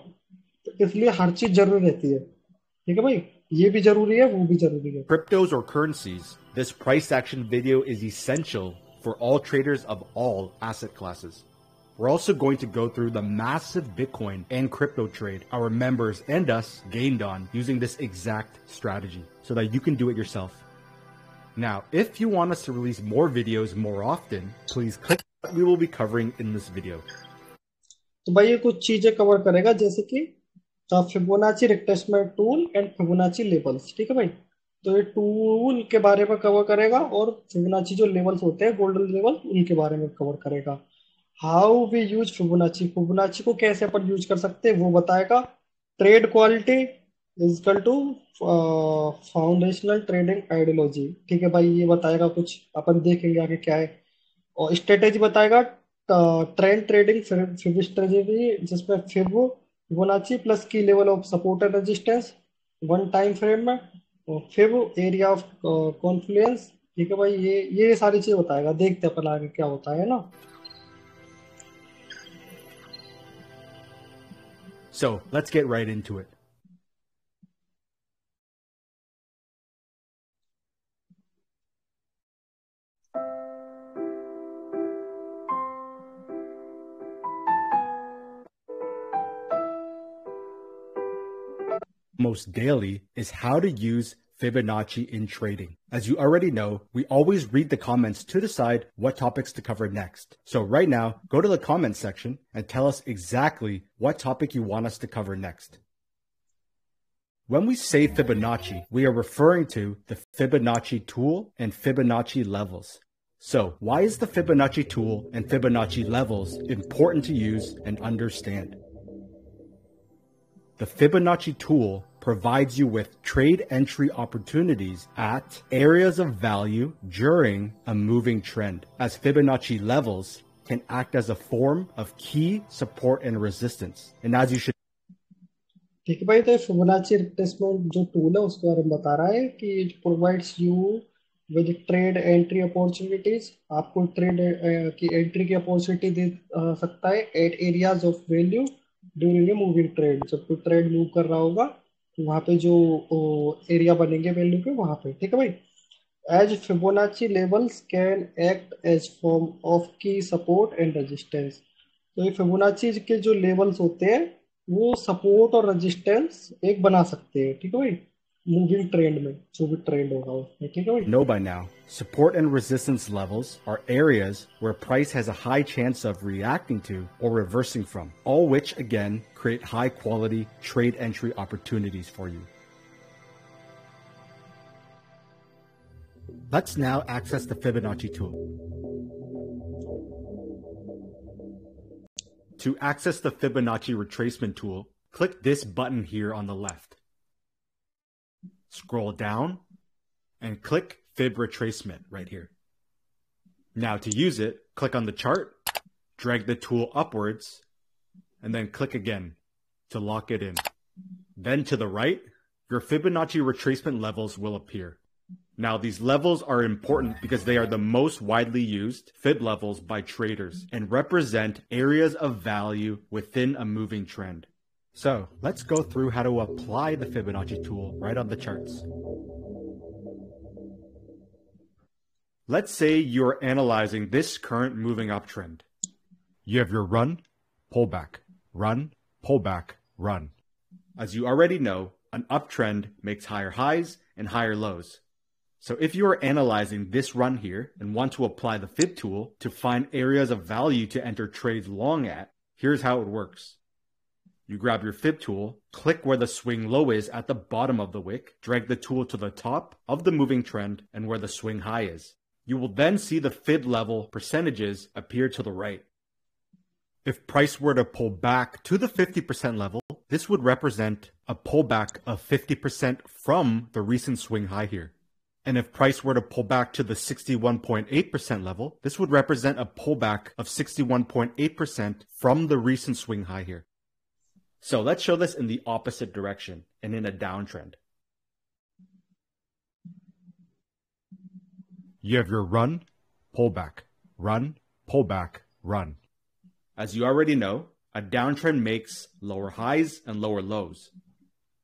तो इसलिए हर चीज जरूरी रहती है, ठीक है भाई। ये भी जरूरी है, वो भी जरूरी है। Cryptos or currencies, this price action video is essential for all traders of all asset classes. We're also going to go through the massive Bitcoin and crypto trade our members and us gained on using this exact strategy so that you can do it yourself. Now, if you want us to release more videos more often, please click what we will be covering in this video. तो भाई ये कुछ चीजें cover करेगा, जैसे कि Fibonacci retracement tool and Fibonacci levels. ठीक है भाई, तो ये टूल के बारे में कवर करेगा और फिबोनाची जो लेवल्स होते हैं गोल्डन लेवल, उनके बारे में कवर करेगा। How we use Fibonacci, Fibonacci को कैसे अपन यूज कर सकते हैं वो बताएगा। Trade quality is equal to foundational trading ideology. ठीक है भाई, ये बताएगा कुछ, अपन देखेंगे आगे क्या है। और स्ट्रेटेजी बताएगा, ट्रेंड ट्रेडिंग फिब स्ट्रेटेजी, जिसमें फिबोनाची प्लस की level of support and resistance one time frame में, और फिब एरिया ऑफ कॉन्फ्लुएंस। ठीक है भाई, ये सारी चीजें बताएगा। देखते हैं अपन आगे क्या होता है ना। So, let's get right into it. Most daily is how to use Fibonacci in trading. As you already know, we always read the comments to decide what topics to cover next. So right now, go to the comments section and tell us exactly what topic you want us to cover next. When we say Fibonacci, we are referring to the Fibonacci tool and Fibonacci levels. So why is the Fibonacci tool and Fibonacci levels important to use and understand? The Fibonacci tool provides you with trade entry opportunities at areas of value during a moving trend, as Fibonacci levels can act as a form of key support and resistance. And as you should ठीक है भाई, तो Fibonacci retracement जो tool है उसके बारे में बता रहा है कि it provides you with trade entry opportunities. आपको ट्रेड की एंट्री की अपॉर्चुनिटी दे सकता है at areas of value during a moving trade. जब कोई ट्रेड मूव कर रहा होगा तो वहां पे जो एरिया बनेंगे वैल्यू के, वहां पे। ठीक है भाई, as Fibonacci levels can act as form of key support and resistance. तो ये फिबोनाची के जो लेवल्स होते हैं वो सपोर्ट और रेजिस्टेंस एक बना सकते हैं। ठीक है भाई, मूविंग ट्रेंड में जो भी ट्रेंड होगा उसमें। ठीक है भाई, know by now, support and resistance levels are areas where price has a high chance of reacting to or reversing from, all which again create high quality trade entry opportunities for you. Let's now access the Fibonacci tool. To access the Fibonacci retracement tool, click this button here on the left. Scroll down and click Fib Retracement right here. Now to use it, click on the chart, drag the tool upwards, and then click again to lock it in. Then to the right, your Fibonacci retracement levels will appear. Now these levels are important because they are the most widely used Fib levels by traders and represent areas of value within a moving trend. So let's go through how to apply the Fibonacci tool right on the charts. Let's say you're analyzing this current moving uptrend. You have your run, pullback, run, pullback, run. As you already know, an uptrend makes higher highs and higher lows. So if you are analyzing this run here and want to apply the Fib tool to find areas of value to enter trades long at, here's how it works. You grab your Fib tool, click where the swing low is at the bottom of the wick, drag the tool to the top of the moving trend and where the swing high is. You will then see the Fib level percentages appear to the right. If price were to pull back to the 50% level, this would represent a pullback of 50% from the recent swing high here. And if price were to pull back to the 61.8% level, this would represent a pullback of 61.8% from the recent swing high here. So let's show this in the opposite direction and in a downtrend. You have your run, pullback, run, pullback, run. As you already know, a downtrend makes lower highs and lower lows.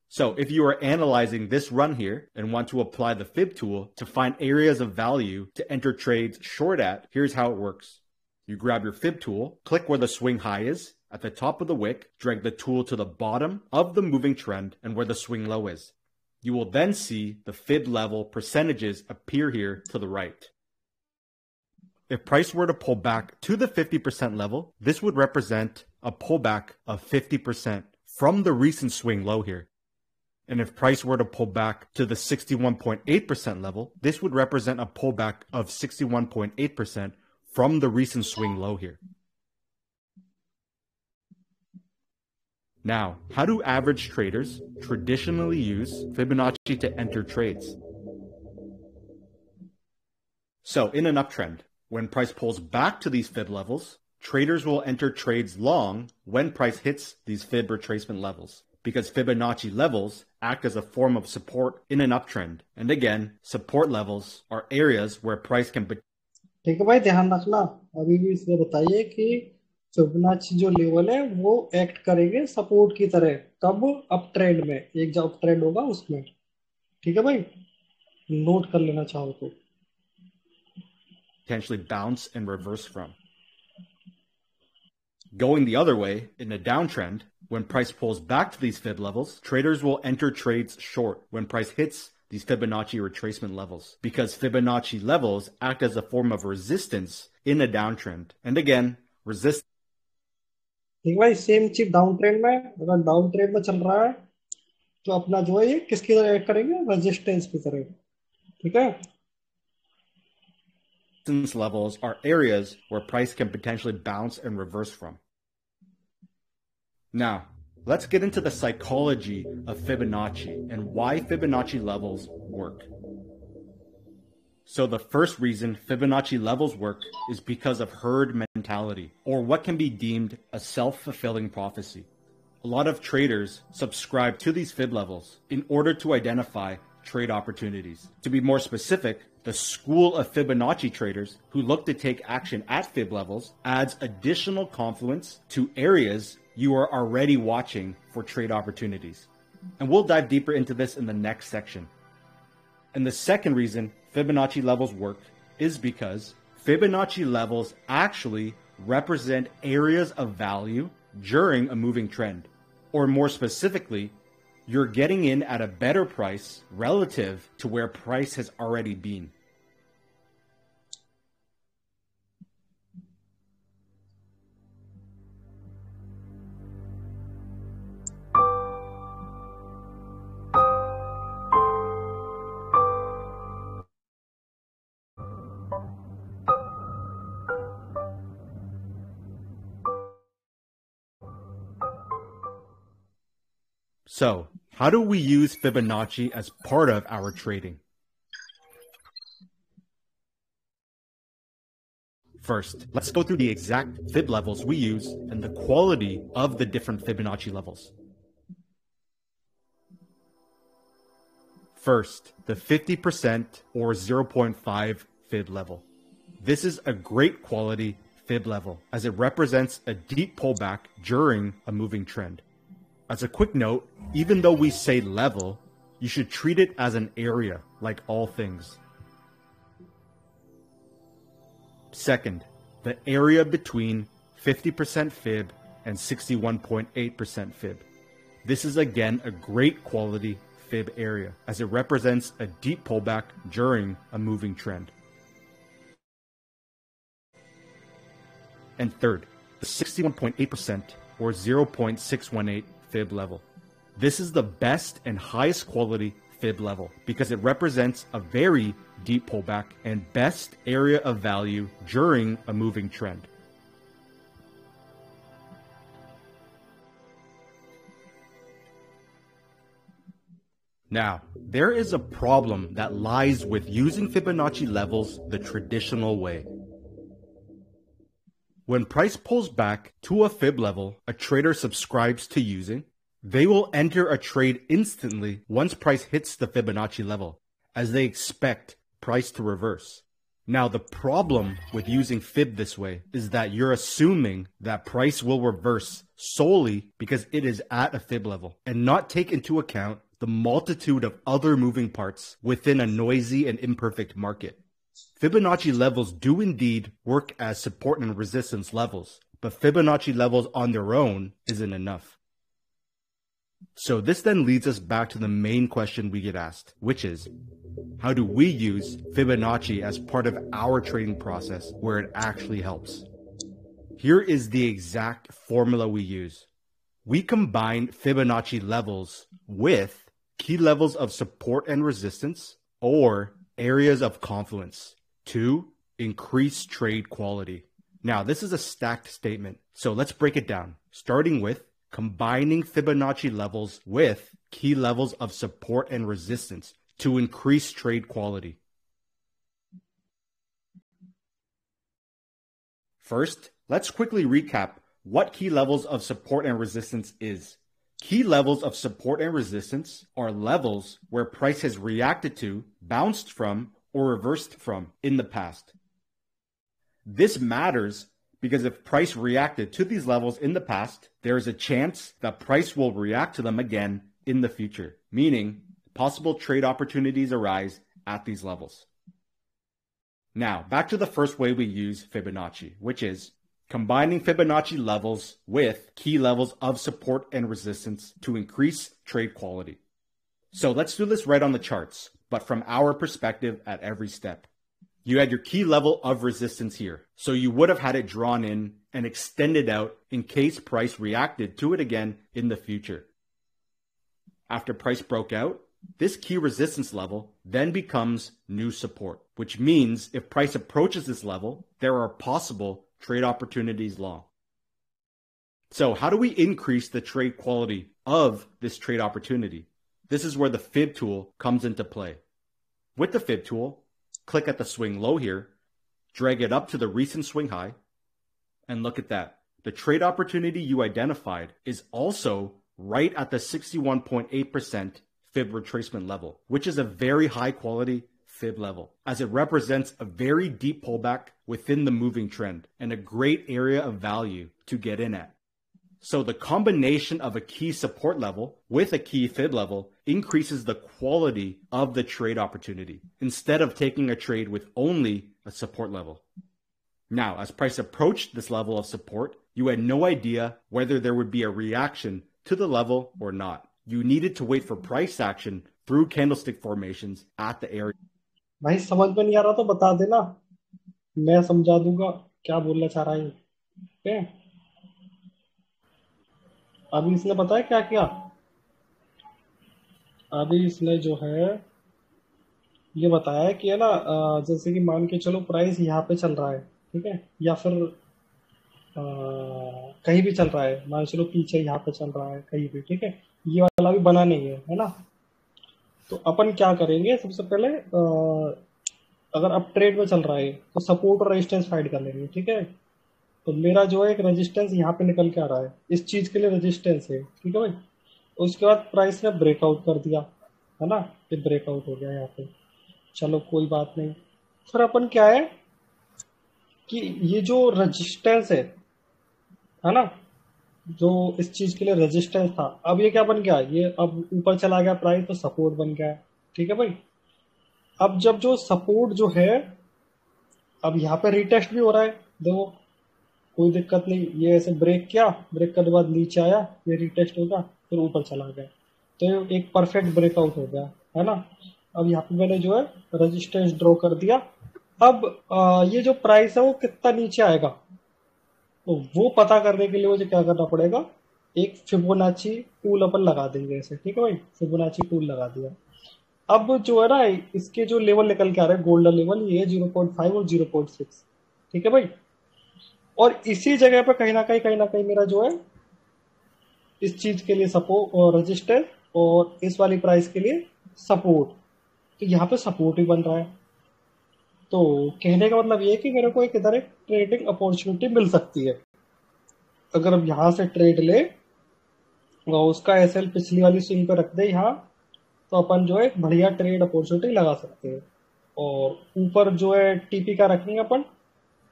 So if you are analyzing this run here and want to apply the Fib tool to find areas of value to enter trades short at, here's how it works. You grab your Fib tool, click where the swing high is at the top of the wick, drag the tool to the bottom of the moving trend and where the swing low is. You will then see the fib level percentages appear here to the right. If price were to pull back to the 50% level, this would represent a pullback of 50% from the recent swing low here. And if price were to pull back to the 61.8% level, this would represent a pullback of 61.8% from the recent swing low here. Now, how do average traders traditionally use Fibonacci to enter trades? So, in an uptrend, when price pulls back to these fib levels, traders will enter trades long when price hits these fib retracement levels, because Fibonacci levels act as a form of support in an uptrend. And again, support levels are areas where price can... ठीक है भाई, ध्यान रखना। अभी भी इसमें बताइए कि फिबोनाची जो लेवल है वो एक्ट करेंगे सपोर्ट की तरह, कब? अप ट्रेंड में, एक जो अप ट्रेंड होगा उसमें। ठीक है भाई, नोट कर लेना चाहो तो। potentially bounce and reverse from. Going the other way, in a downtrend, when price pulls back to these fib levels, traders will enter trades short when price hits these Fibonacci retracement levels, because Fibonacci levels act as a form of resistance in a downtrend. And again, resistance. ठीक भाई, same चीज down trend में, अगर down trend में चल रहा है तो अपना जो है ये किसकी तरह एक्ट करेंगे? रेजिस्टेंस की तरह। ठीक है, Resistance levels are areas where price can potentially bounce and reverse from. Now, let's get into the psychology of Fibonacci and why Fibonacci levels work. So the first reason Fibonacci levels work is because of herd mentality, or what can be deemed a self-fulfilling prophecy. A lot of traders subscribe to these fib levels in order to identify trade opportunities. To be more specific, the school of Fibonacci traders who look to take action at fib levels adds additional confluence to areas you are already watching for trade opportunities. And we'll dive deeper into this in the next section. And the second reason Fibonacci levels work is because Fibonacci levels actually represent areas of value during a moving trend. Or more specifically, you're getting in at a better price relative to where price has already been. So, how do we use Fibonacci as part of our trading? First, let's go through the exact fib levels we use and the quality of the different Fibonacci levels. First, the 50% or 0.5 fib level. This is a great quality fib level as it represents a deep pullback during a moving trend. As a quick note, even though we say level, you should treat it as an area, like all things. Second, the area between 50% fib and 61.8% fib. This is again a great quality fib area, as it represents a deep pullback during a moving trend. And third, the 61.8% or 0.618 fib level. This is the best and highest quality fib level because it represents a very deep pullback and best area of value during a moving trend. Now, there is a problem that lies with using Fibonacci levels the traditional way. When price pulls back to a fib level a trader subscribes to using, they will enter a trade instantly once price hits the Fibonacci level, as they expect price to reverse. Now, the problem with using fib this way is that you're assuming that price will reverse solely because it is at a fib level and not take into account the multitude of other moving parts within a noisy and imperfect market. Fibonacci levels do indeed work as support and resistance levels, but Fibonacci levels on their own isn't enough. So this then leads us back to the main question we get asked, which is, how do we use Fibonacci as part of our trading process where it actually helps? Here is the exact formula we use. We combine Fibonacci levels with key levels of support and resistance or areas of confluence to increase trade quality. Now, this is a stacked statement, so let's break it down, starting with combining Fibonacci levels with key levels of support and resistance to increase trade quality. First, let's quickly recap what key levels of support and resistance is. Key levels of support and resistance are levels where price has reacted to, bounced from, or reversed from in the past. This matters because if price reacted to these levels in the past, there is a chance that price will react to them again in the future, meaning possible trade opportunities arise at these levels. Now, back to the first way we use Fibonacci, which is combining Fibonacci levels with key levels of support and resistance to increase trade quality. So let's do this right on the charts, but from our perspective at every step. You had your key level of resistance here, so you would have had it drawn in and extended out in case price reacted to it again in the future. After price broke out, this key resistance level then becomes new support, which means if price approaches this level, there are possible trade opportunities long. So how do we increase the trade quality of this trade opportunity? This is where the Fib tool comes into play. With the Fib tool, click at the swing low here, drag it up to the recent swing high, and look at that. The trade opportunity you identified is also right at the 61.8% Fib retracement level, which is a very high quality Fib level, as it represents a very deep pullback within the moving trend and a great area of value to get in at. So the combination of a key support level with a key Fib level increases the quality of the trade opportunity instead of taking a trade with only a support level. Now, as price approached this level of support, you had no idea whether there would be a reaction to the level or not. You needed to wait for price action through candlestick formations at the area. भाई समझ में नहीं आ रहा तो बता देना, मैं समझा दूंगा क्या बोलना चाह रहा है। ओके, अभी इसने पता है क्या किया। अभी इसने जो है ये बताया कि है ना, जैसे कि मान के चलो प्राइस यहाँ पे चल रहा है, ठीक है, या फिर कहीं भी चल रहा है, मान चलो पीछे यहाँ पे चल रहा है कहीं भी, ठीक है, ये वाला भी बना नहीं है ना। तो अपन क्या करेंगे, सबसे पहले अगर अप ट्रेड में चल रहा है तो सपोर्ट और रेजिस्टेंस फाइंड कर लेंगे, ठीक है। तो मेरा जो है एक रेजिस्टेंस यहाँ पे निकल के आ रहा है, इस चीज के लिए रेजिस्टेंस है, ठीक है भाई। उसके बाद प्राइस ने ब्रेकआउट कर दिया, है ना, ये ब्रेकआउट हो गया यहाँ पे, चलो कोई बात नहीं। फिर अपन क्या है कि ये जो रेजिस्टेंस है ना, जो इस चीज के लिए रेजिस्टेंस था, अब ये क्या बन गया, ये अब ऊपर चला गया प्राइस तो सपोर्ट बन गया, ठीक है भाई। अब जब जो सपोर्ट जो है, अब यहाँ पे रिटेस्ट भी हो रहा है, देखो कोई दिक्कत नहीं, ये ऐसे ब्रेक किया, ब्रेक करने के बाद नीचे आया, ये रिटेस्ट होगा, फिर ऊपर चला गया, तो एक परफेक्ट ब्रेकआउट हो गया, है ना। अब यहाँ पे मैंने जो है रेजिस्टेंस ड्रॉ कर दिया। अब ये जो प्राइस है वो कितना नीचे आएगा, तो वो पता करने के लिए मुझे क्या करना पड़ेगा, एक फिबोनाची टूल अपन लगा देंगे ऐसे, ठीक है भाई, फिबोनाची टूल लगा दिया। अब जो है ना, इसके जो लेवल निकल के आ रहे हैं गोल्डन लेवल, ये 0.5 और 0.6, ठीक है भाई। और इसी जगह पे कहीं ना कहीं मेरा जो है इस चीज के लिए सपोर्ट और रेजिस्टेंस, और इस वाली प्राइस के लिए सपोर्ट, तो यहाँ पे सपोर्ट ही बन रहा है। तो कहने का मतलब ये है कि मेरे को एक इधर एक ट्रेडिंग अपॉर्चुनिटी मिल सकती है। अगर अब यहाँ से ट्रेड ले और उसका एसएल पिछली वाली स्विंग पे रख दे यहाँ, तो अपन जो है एक बढ़िया ट्रेड अपॉर्चुनिटी लगा सकते हैं। और ऊपर जो है टीपी का रखेंगे अपन,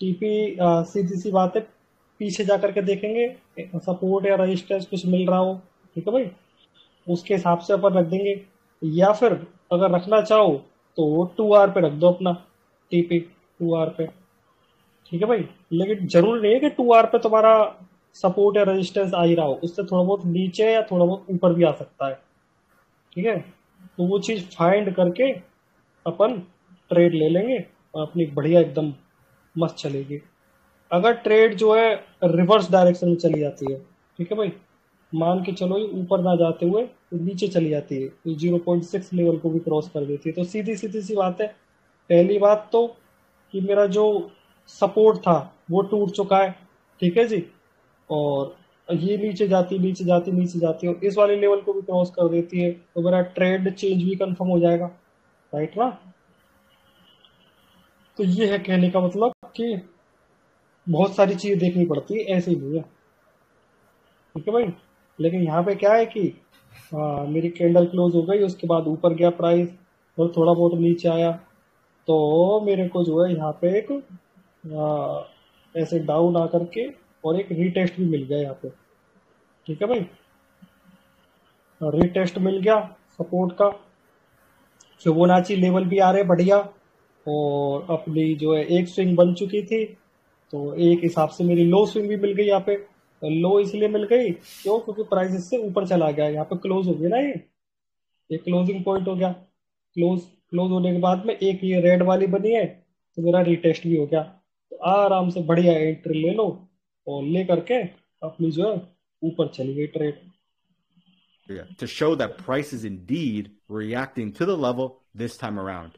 टीपी सीधी सी बात है, पीछे जा करके देखेंगे सपोर्ट या रेजिस्टेंस कुछ मिल रहा हो, ठीक है भाई, उसके हिसाब से अपन रख देंगे। या फिर अगर रखना चाहो तो 2R पे रख दो अपना टीपी, 2R पे, ठीक है भाई। लेकिन जरूरी नहीं है कि 2R पे तुम्हारा सपोर्ट या रेजिस्टेंस आ ही रहा हो, उससे थोड़ा बहुत नीचे या थोड़ा बहुत ऊपर भी आ सकता है, ठीक है। तो वो चीज फाइंड करके अपन ट्रेड ले लेंगे और अपनी बढ़िया एकदम मस्त चलेगी। अगर ट्रेड जो है रिवर्स डायरेक्शन में चली जाती है, ठीक है भाई, मान के चलो ये ऊपर ना जाते हुए तो नीचे चली जाती है, तो 0.6 लेवल को भी क्रॉस कर देती है, तो सीधी सीधी सी बात है, पहली बात तो कि मेरा जो सपोर्ट था वो टूट चुका है, ठीक है जी, और ये नीचे जाती नीचे जाती नीचे जाती और इस वाले लेवल को भी क्रॉस कर देती है, तो मेरा ट्रेड चेंज भी कंफर्म हो जाएगा, राइट ना। तो ये है कहने का मतलब कि बहुत सारी चीजें देखनी पड़ती है, ऐसे ही नहीं है, ठीक है भाई। लेकिन यहाँ पे क्या है कि मेरी कैंडल क्लोज हो गई, उसके बाद ऊपर गया प्राइस और थोड़ा बहुत नीचे आया, तो मेरे को जो है यहाँ पे एक ऐसे डाउन आकर के और एक रीटेस्ट भी मिल गया यहाँ पे, ठीक है भाई। रीटेस्ट मिल गया सपोर्ट का, फिबोनाची लेवल भी आ रहे बढ़िया, और अपनी जो है एक स्विंग बन चुकी थी, तो एक हिसाब से मेरी लो स्विंग भी मिल गई यहाँ पे। लो इसलिए मिल गई क्यों, क्योंकि प्राइस इससे ऊपर चला गया, यहाँ पे क्लोज हो गया ना, ये क्लोजिंग पॉइंट हो गया। क्लोज होने के बाद में एक ये रेड वाली बनी है, तो मेरा रीटेस्ट भी हो गया, तो आराम से बढ़िया एंट्री ले लो और ले करके अपनी जो है ऊपर चली गई trade. To show that price is indeed reacting to the level this time around.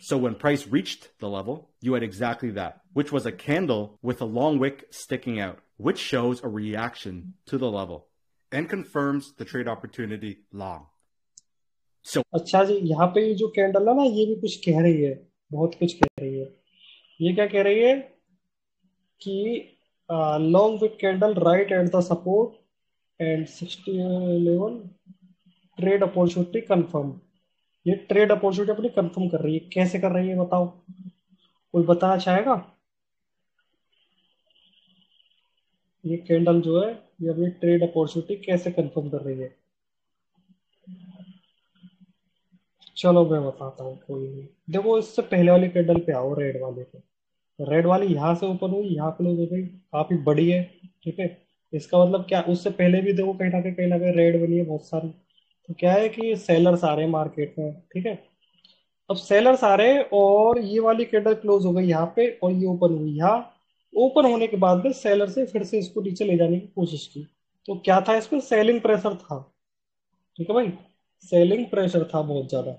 So when price reached the level, you had exactly that, which was a candle with a long wick sticking out, which shows a reaction to the level and confirms the trade opportunity long. So अच्छा जी, यहाँ पे ये जो candle है ना, ये भी कुछ कह रही है, बहुत कुछ कह रही है। ये क्या कह रही है कि long wick candle right at the support and 60 trade opportunity confirm. ये ट्रेड अपॉर्चुनिटी अपनी कंफर्म कर रही है, कैसे कर रही है बताओ, कोई बताना चाहेगा? ये कैंडल जो है ये अपनी ट्रेड अपॉर्चुनिटी कैसे कंफर्म कर रही है, चलो मैं बताता हूँ, कोई नहीं। देखो इससे पहले वाली कैंडल पे आओ, रेड वाले पे। रेड वाली यहाँ से ओपन हुई, यहाँ क्लोज हो गई, काफी बड़ी है, ठीक है। इसका मतलब क्या, उससे पहले भी देखो कहीं ना कहीं रेड बनी है बहुत सारी। तो क्या है कि सेलर्स आ रहे हैं मार्केट में, ठीक है। अब सेलर्स आ रहे हैं और ये वाली कैंडल क्लोज हो गई यहाँ पे और ये ओपन हुई यहाँ। ओपन होने के बाद में सेलर से फिर से इसको नीचे ले जाने की कोशिश की, तो क्या था, इसमें सेलिंग प्रेशर था, ठीक है भाई, सेलिंग प्रेशर था बहुत ज्यादा।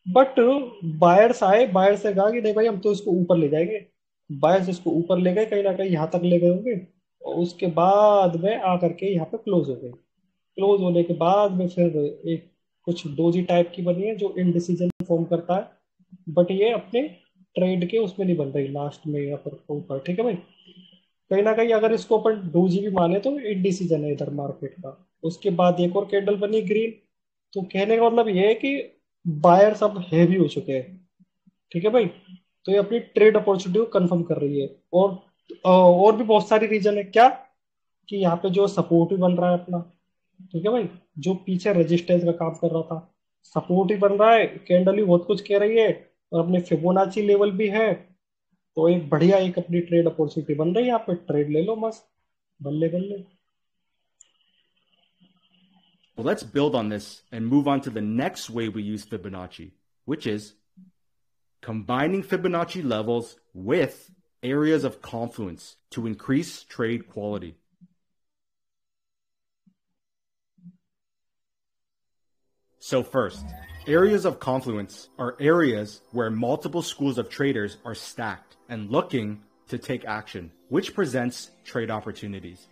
बट बायर्स आए, बायर्स से कहा कि नहीं भाई हम तो इसको ऊपर ले जाएंगे। बायर्स इसको ऊपर ले गए, कहीं ना कहीं यहाँ तक ले गए होंगे, और उसके बाद में आकर के यहाँ पे क्लोज हो गई। क्लोज होने के बाद में फिर एक कुछ डोजी टाइप की बनी है जो इनडिसीजन फॉर्म करता है, बट ये अपने ट्रेड के उसमें नहीं बन रही, लास्ट में यहाँ पर ऊपर, ठीक है भाई। कहीं ना कहीं अगर इसको अपन डोजी भी माने तो इनडिसीजन है इधर मार्केट का। उसके बाद एक और कैंडल बनी ग्रीन, तो कहने का मतलब ये है कि बायर सब हैवी हो चुके हैं, ठीक है भाई। तो ये अपनी ट्रेड अपॉर्चुनिटी को कंफर्म कर रही है, और भी बहुत सारी रीजन है क्या, कि यहाँ पे जो सपोर्ट भी बन रहा है अपना, ठीक है भाई, जो पीछे रेजिस्टेंस का काम कर रहा था, सपोर्ट ही बन रहा है, कैंडल भी बहुत कुछ कह रही है, और अपने फिबोनाची लेवल भी है, तो एक बढ़िया एक अपनी ट्रेड अपॉर्चुनिटी बन रही है, यहाँ पे ट्रेड ले लो मस्त, बल्ले बल्ले। well, let's build on this and move on to the next way we use Fibonacci, which is combining Fibonacci levels with areas of confluence to increase trade quality. So first, areas of confluence are areas where multiple schools of traders are stacked and looking to take action, which presents trade opportunities.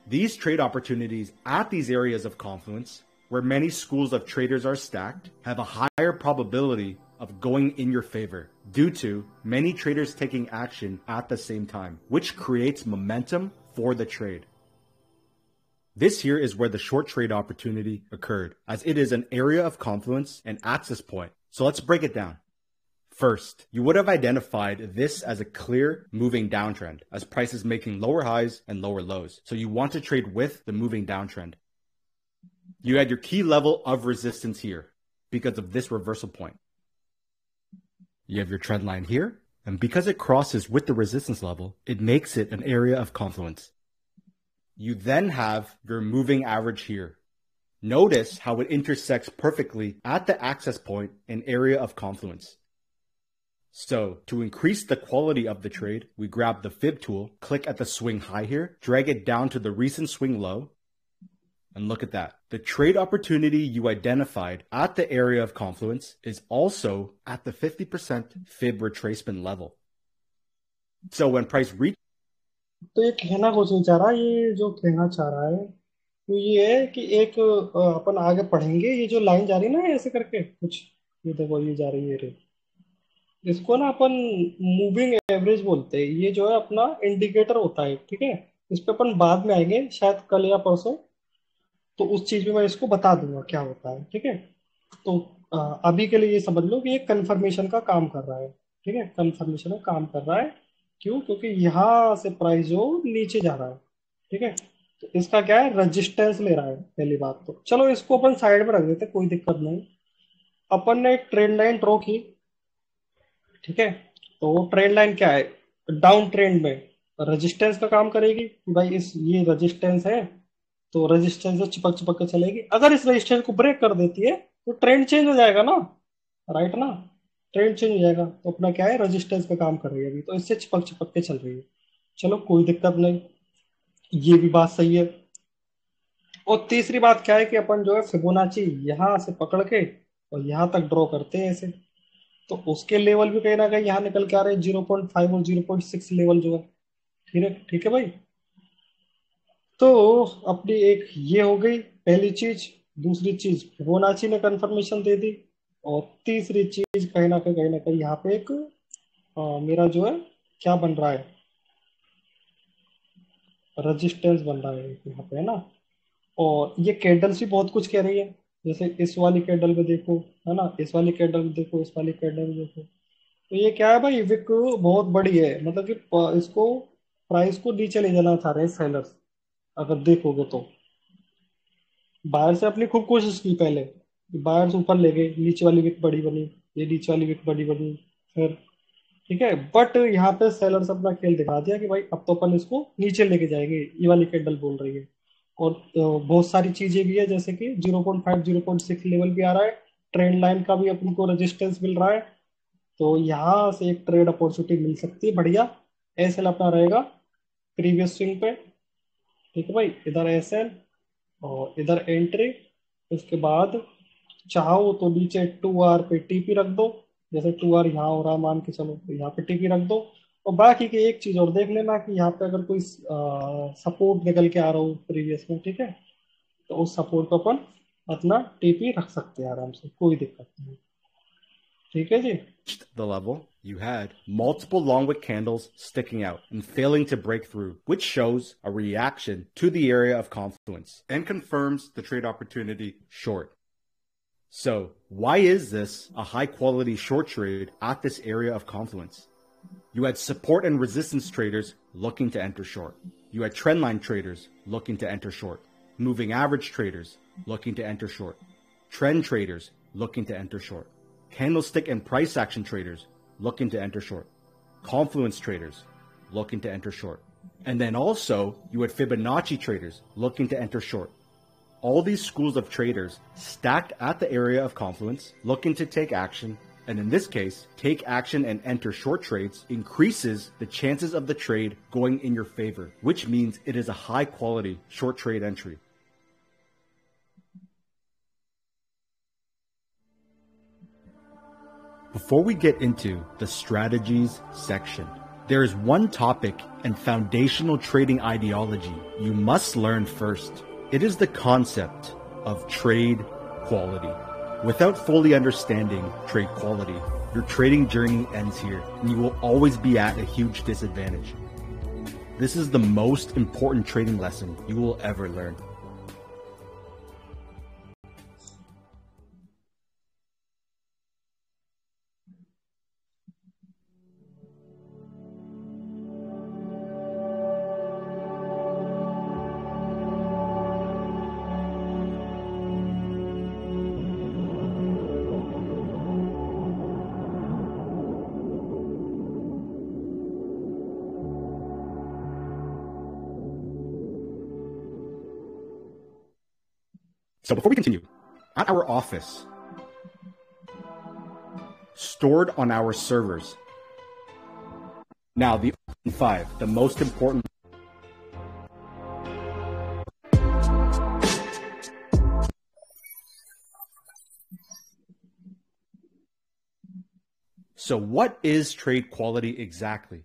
These trade opportunities at these areas of confluence, where many schools of traders are stacked, have a higher probability of going in your favor due to many traders taking action at the same time, which creates momentum for the trade. This here is where the short trade opportunity occurred, as it is an area of confluence and access point. So let's break it down. First, you would have identified this as a clear moving downtrend, as price is making lower highs and lower lows. So you want to trade with the moving downtrend. You had your key level of resistance here because of this reversal point. You have your trend line here, and because it crosses with the resistance level, it makes it an area of confluence. You then have your moving average here. Notice how it intersects perfectly at the access point and area of confluence. So, to increase the quality of the trade, we grab the fib tool, click at the swing high here, drag it down to the recent swing low, and look at that. The trade opportunity you identified at the area of confluence is also at the 50% fib retracement level. So when price reaches, तो ये कहना कुछ नहीं चाह रहा, ये जो कहना चाह रहा है वो ये है कि एक अपन आगे पढ़ेंगे, ये जो लाइन जा रही है ना ऐसे करके कुछ, ये देखो ये जा रही है रे, इसको ना अपन मूविंग एवरेज बोलते हैं। ये जो है अपना इंडिकेटर होता है, ठीक है। इस पे अपन बाद में आएंगे शायद कल या परसों, तो उस चीज में मैं इसको बता दूंगा क्या होता है, ठीक है। तो अभी के लिए ये समझ लो कि ये कंफर्मेशन का काम कर रहा है, ठीक है। कंफर्मेशन का काम कर रहा है, क्यों? क्योंकि यहाँ से प्राइस जो नीचे जा रहा है, ठीक है। तो इसका क्या है, रेजिस्टेंस ले रहा है पहली बात। तो चलो इसको अपन साइड में रख देते, कोई दिक्कत नहीं। अपन ने एक ट्रेंड लाइन ड्रॉ की, ठीक है। तो वो ट्रेंड लाइन क्या है, डाउन ट्रेंड में रेजिस्टेंस का काम करेगी कि भाई इस ये रेजिस्टेंस है, तो रेजिस्टेंस से चिपक चिपक के चलेगी। अगर इस रेजिस्टेंस को ब्रेक कर देती है तो ट्रेंड चेंज हो जाएगा ना, राइट ना, ट्रेंड चेंज हो जाएगा। तो अपना क्या है, रेजिस्टेंस का काम कर रही है अभी, तो इससे चिपक चिपक के चल रही है। चलो कोई दिक्कत नहीं, ये भी बात सही है। और तीसरी बात क्या है कि अपन जो है फिबोनाची यहाँ से पकड़ के और यहाँ तक ड्रॉ करते हैं ऐसे, तो उसके लेवल भी कहीं ना कहीं यहाँ निकल के आ रहे हैं, 0.5 और 0.6 लेवल जो है, ठीक है, ठीक है भाई। तो अपनी एक ये हो गई पहली चीज। दूसरी चीज फिबोनाची ने कंफर्मेशन दे दी, और तीसरी चीज कहीं ना कहीं यहाँ पे एक मेरा जो है क्या बन रहा है, रेजिस्टेंस बन रहा है यहाँ पे, है ना। और ये कैंडल्स भी बहुत कुछ कह रही है, जैसे इस वाली कैंडल में देखो, है ना, इस वाली कैंडल में देखो, इस वाली कैंडल में देखो। तो ये क्या है भाई, विक बहुत बड़ी है, मतलब कि इसको प्राइस को नीचे ले जाना चाह रहे हैं सेलर्स। अगर देखोगे तो बायर से अपनी खूब कोशिश की पहले, बायर्स ऊपर ले गए, नीचे वाली विक बड़ी बनी, ये नीचे वाली विक बड़ी बनी, फिर ठीक है। बट यहाँ पे सेलर्स अपना खेल दिखा दिया कि भाई अब तो अपन इसको नीचे लेके जाएंगे, ये वाली कैंडल बोल रही है। और बहुत सारी चीजें भी है, जैसे कि 0.5 0.6 लेवल भी आ रहा है, ट्रेंड लाइन का भी अपन को रेजिस्टेंस मिल रहा है। तो यहाँ से एक ट्रेड अपॉर्चुनिटी मिल सकती है बढ़िया। एसएल अपना रहेगा प्रीवियस स्विंग पे, ठीक है भाई। इधर एसएल और इधर एंट्री, उसके बाद चाहो तो नीचे 2R पे टीपी रख दो, जैसे 2R यहाँ हो रहा है मान के चलो, तो यहाँ पे टीपी रख दो। और बाकी की एक चीज और देख लेना कि यहाँ पे अगर कोई सपोर्ट निकल के आ रहा हो प्रीवियस में, ठीक है, तो उस सपोर्ट पर अपन अपना टीपी रख सकते हैं आराम से, कोई दिक्कत नहीं, ठीक है जी। the level, you had multiple long wick candles sticking out and failing to break through, which shows a reaction to the area of confluence and confirms the trade opportunity short. So, why is this a high quality short trade at this area of confluence? You had support and resistance traders looking to enter short. You had trendline traders looking to enter short. Moving average traders looking to enter short. Trend traders looking to enter short. Candlestick and price action traders looking to enter short. Confluence traders looking to enter short. And then also, you had Fibonacci traders looking to enter short. All these schools of traders stacked at the area of confluence, looking to take action, and in this case, take action and enter short trades increases the chances of the trade going in your favor, which means it is a high quality short trade entry. Before we get into the strategies section, there is one topic and foundational trading ideology you must learn first. It is the concept of trade quality. Without fully understanding trade quality, your trading journey ends here and you will always be at a huge disadvantage. This is the most important trading lesson you will ever learn. So before we continue, at our office, stored on our servers. Now, the 5, the most important. So what is trade quality exactly?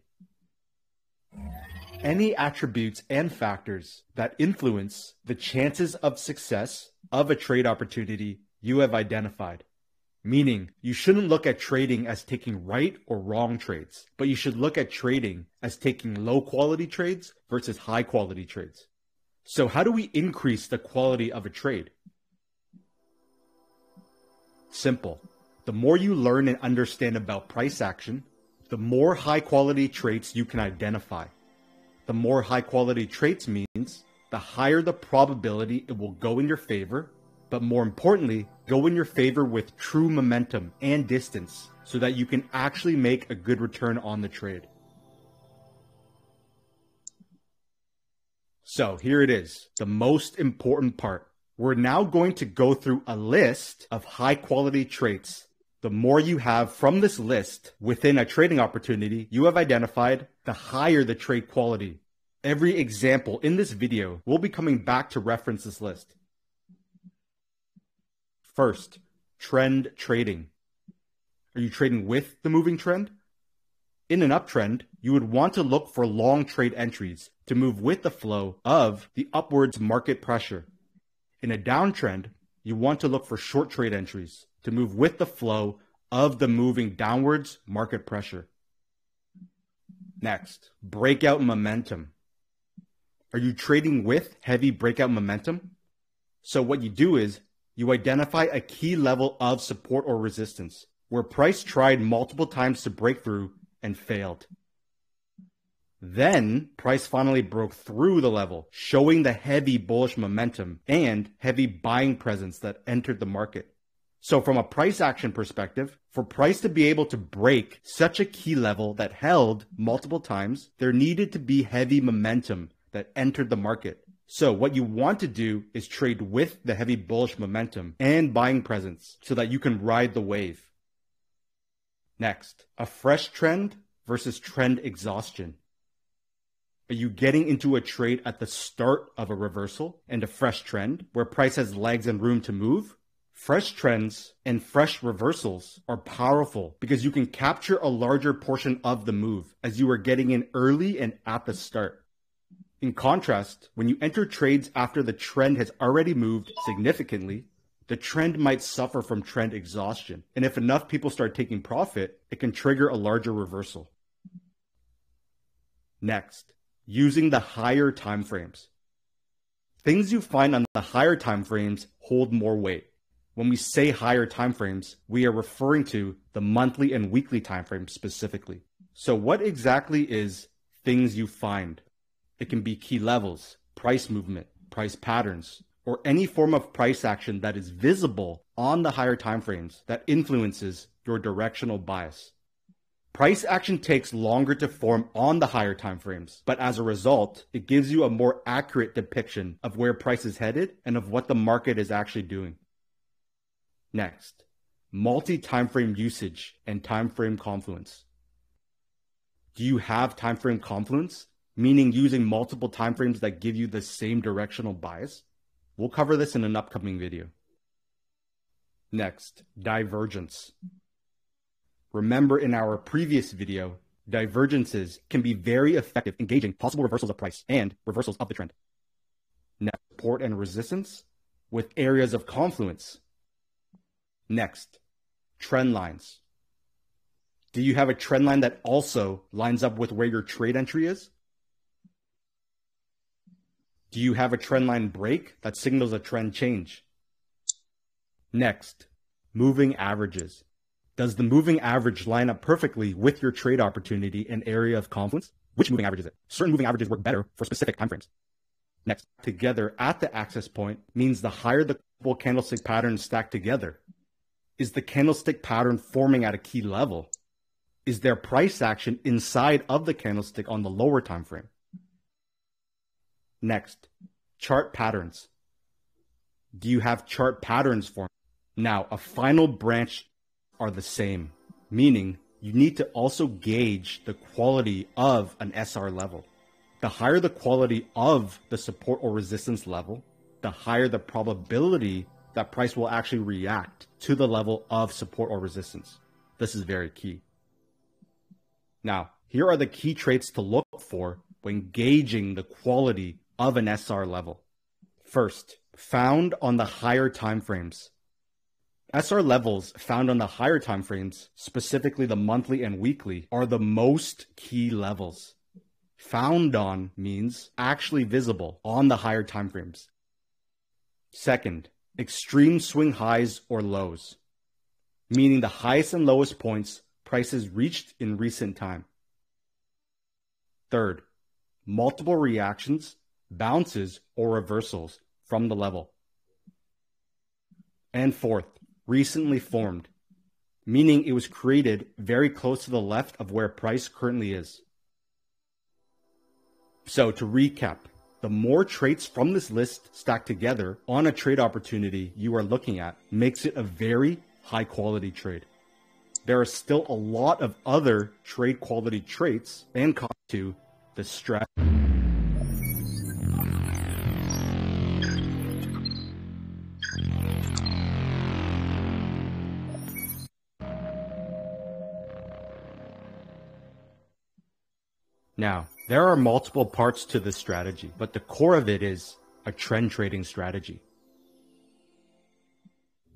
Any attributes and factors that influence the chances of success of a trade opportunity you have identified. Meaning, you shouldn't look at trading as taking right or wrong trades, but you should look at trading as taking low quality trades versus high quality trades. So how do we increase the quality of a trade? Simple. The more you learn and understand about price action, the more high quality traits you can identify. The more high quality traits means the higher the probability it will go in your favor, but more importantly, go in your favor with true momentum and distance so that you can actually make a good return on the trade. So here it is, the most important part. We're now going to go through a list of high quality traits. The more you have from this list within a trading opportunity you have identified, the higher the trade quality. Every example in this video will be coming back to reference this list. First, trend trading. Are you trading with the moving trend? In an uptrend, you would want to look for long trade entries to move with the flow of the upwards market pressure. In a downtrend, you want to look for short trade entries to move with the flow of the moving downwards market pressure. Next, breakout momentum. Are you trading with heavy breakout momentum? So what you do is you identify a key level of support or resistance where price tried multiple times to break through and failed. Then price finally broke through the level, showing the heavy bullish momentum and heavy buying presence that entered the market. So from a price action perspective, for price to be able to break such a key level that held multiple times, there needed to be heavy momentum that entered the market. So what you want to do is trade with the heavy bullish momentum and buying presence so that you can ride the wave. Next, a fresh trend versus trend exhaustion. Are you getting into a trade at the start of a reversal and a fresh trend where price has legs and room to move? Fresh trends and fresh reversals are powerful because you can capture a larger portion of the move as you are getting in early and at the start. In contrast, when you enter trades after the trend has already moved significantly, the trend might suffer from trend exhaustion. And if enough people start taking profit, it can trigger a larger reversal. Next, using the higher time frames. Things you find on the higher time frames hold more weight. When we say higher time frames, we are referring to the monthly and weekly time frames specifically. So what exactly is things you find? It can be key levels, price movement, price patterns, or any form of price action that is visible on the higher time frames that influences your directional bias. Price action takes longer to form on the higher time frames, but as a result, it gives you a more accurate depiction of where price is headed and of what the market is actually doing. Next, multi-time frame usage and time frame confluence. Do you have time frame confluence, meaning using multiple time frames that give you the same directional bias? We'll cover this in an upcoming video. Next, divergence. Remember in our previous video, divergences can be very effective in gauging possible reversals of price and reversals of the trend. Next, support and resistance with areas of confluence. Next, trend lines. Do you have a trend line that also lines up with where your trade entry is? Do you have a trend line break that signals a trend change? Next, moving averages. Does the moving average line up perfectly with your trade opportunity and area of confluence? Which moving average is it? Certain moving averages work better for specific timeframes. Next, together at the access point means the higher the full candlestick pattern stacked together. Is the candlestick pattern forming at a key level? Is there price action inside of the candlestick on the lower time frame? Next, chart patterns. Do you have chart patterns formed? Now, a final branch are the same, meaning you need to also gauge the quality of an SR level. The higher the quality of the support or resistance level, the higher the probability that price will actually react to the level of support or resistance. This is very key. Now, here are the key traits to look for when gauging the quality of an SR level. First, found on the higher time frames. SR levels found on the higher time frames, specifically the monthly and weekly, are the most key levels. Found on means actually visible on the higher time frames. Second, extreme swing highs or lows, meaning the highest and lowest points prices reached in recent time. Third, multiple reactions, bounces, or reversals from the level. And fourth, recently formed, meaning it was created very close to the left of where price currently is. So to recap, the more traits from this list stacked together on a trade opportunity you are looking at makes it a very high quality trade. There are still a lot of other trade quality traits and cost to the strategy. Now, there are multiple parts to this strategy, but the core of it is a trend trading strategy.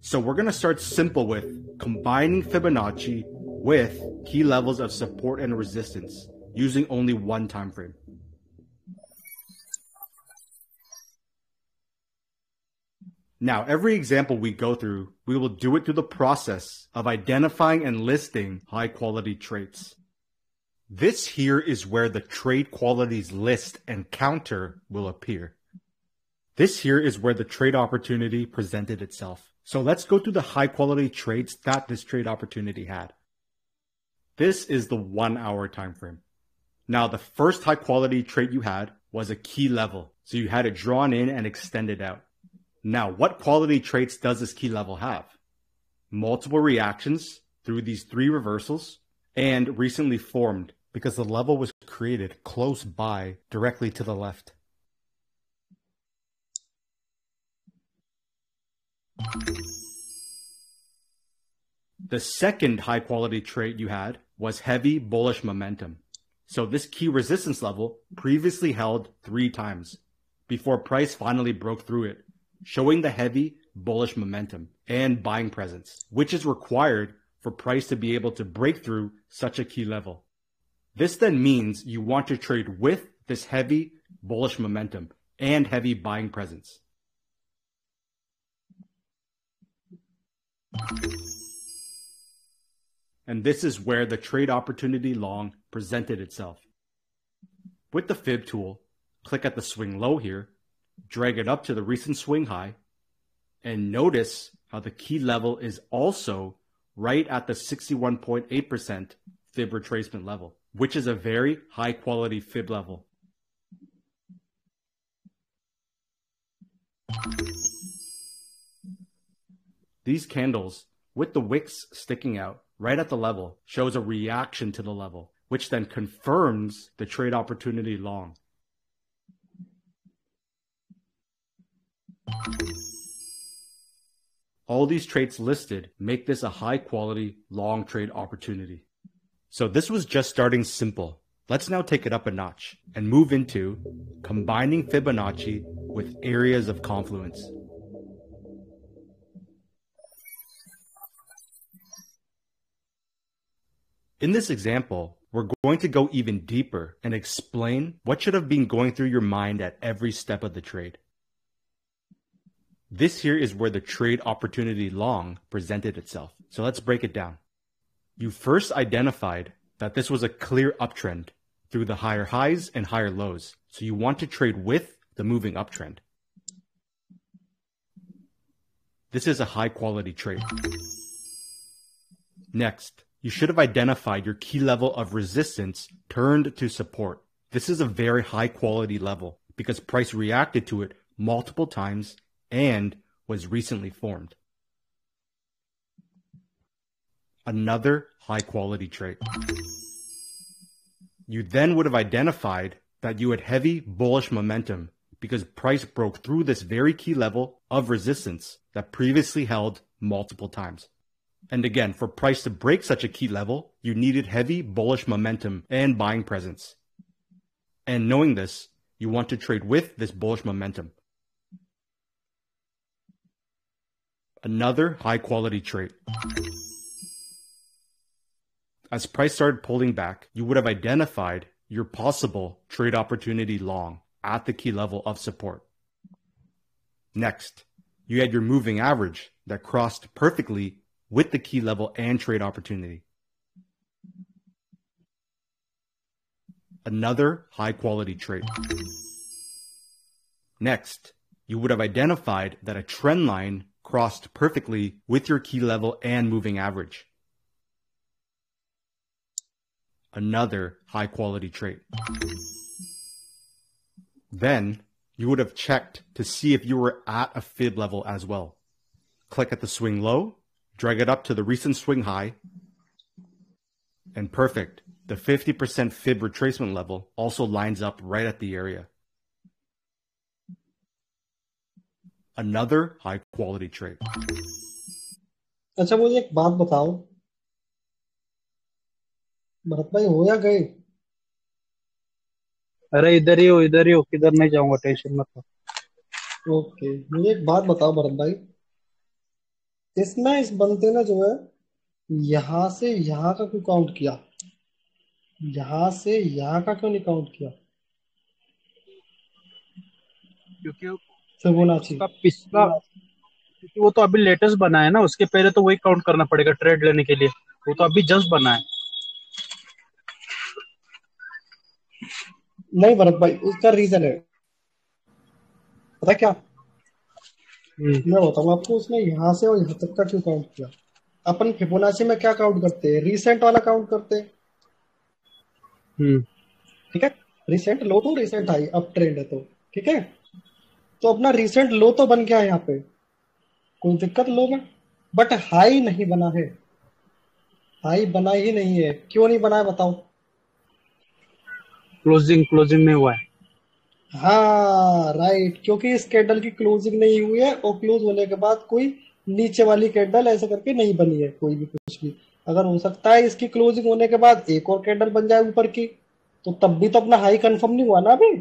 So we're going to start simple with combining Fibonacci with key levels of support and resistance using only one time frame. Now, every example we go through, we will do it through the process of identifying and listing high quality traits. This here is where the trade qualities list and counter will appear. This here is where the trade opportunity presented itself. So let's go through the high quality trades that this trade opportunity had. This is the 1 hour time frame. Now, the first high quality trade you had was a key level. So you had it drawn in and extended out. Now, what quality traits does this key level have? Multiple reactions through these 3 reversals and recently formed because the level was created close by directly to the left. The second high quality trait you had was heavy bullish momentum. So this key resistance level previously held 3 times before price finally broke through it, showing the heavy bullish momentum and buying presence, which is required for price to be able to break through such a key level. This then means you want to trade with this heavy bullish momentum and heavy buying presence. And this is where the trade opportunity long presented itself. With the fib tool, click at the swing low here, drag it up to the recent swing high, and notice how the key level is also right at the 61.8% fib retracement level, which is a very high quality fib level. These candles, with the wicks sticking out right at the level, shows a reaction to the level, which then confirms the trade opportunity long. All these traits listed make this a high quality long trade opportunity. So this was just starting simple. Let's now take it up a notch and move into combining Fibonacci with areas of confluence. In this example, we're going to go even deeper and explain what should have been going through your mind at every step of the trade. This here is where the trade opportunity long presented itself. So let's break it down. You first identified that this was a clear uptrend through the higher highs and higher lows. So you want to trade with the moving uptrend. This is a high quality trade. Next, you should have identified your key level of resistance turned to support. This is a very high quality level because price reacted to it multiple times and was recently formed. Another high-quality trade. You then would have identified that you had heavy bullish momentum because price broke through this very key level of resistance that previously held multiple times. And again, for price to break such a key level, you needed heavy bullish momentum and buying presence. And knowing this, you want to trade with this bullish momentum. Another high-quality trade. As price started pulling back, you would have identified your possible trade opportunity long at the key level of support. Next, you had your moving average that crossed perfectly with the key level and trade opportunity. Another high-quality trade. Next, you would have identified that a trend line crossed perfectly with your key level and moving average. Another high-quality trade. Then, you would have checked to see if you were at a fib level as well. Click at the swing low, drag it up to the recent swing high, and perfect. The 50% fib retracement level also lines up right at the area. Another high-quality trade. अच्छा, मुझे एक बात बताओ भरत भाई, हो या गए? अरे इधर ही हो, किधर नहीं जाऊंगा, टेंशन मत लो। ओके, मुझे एक बात बताओ भरत भाई, इसमें इस बंदे ने जो है यहाँ से यहाँ का क्यों काउंट किया, यहाँ से यहाँ का क्यों नहीं काउंट किया? क्योंकि फिबोनाची। उसका पिछला, क्योंकि वो तो अभी लेटेस्ट बना है ना, उसके पहले तो वही काउंट करना पड़ेगा ट्रेड लेने के लिए, वो तो अभी जस्ट बना है। नहीं भरत भाई, उसका रीजन है, पता क्या? मैं बताऊँ आपको, उसने यहाँ से और यहाँ तक का क्यों काउंट किया। अपन फिबोनाची में क्या काउंट करते हैं? रीसेंट वाला काउंट करते हैं, ठीक है? Recent low to recent high, up trend है तो ठीक है, तो अपना रिसेंट लो तो बन गया यहाँ पे, कोई दिक्कत लो में, बट हाई नहीं बना है, हाई बना ही नहीं है। क्यों नहीं बना है बताओ? क्लोजिंग में हुआ है। हाँ राइट, क्योंकि इस कैंडल की क्लोजिंग नहीं हुई है और क्लोज होने के बाद कोई नीचे वाली कैंडल ऐसे करके नहीं बनी है, कोई भी कुछ भी। अगर हो सकता है इसकी क्लोजिंग होने के बाद एक और कैंडल बन जाए ऊपर की, तो तब भी तो अपना हाई कंफर्म नहीं हुआ ना अभी,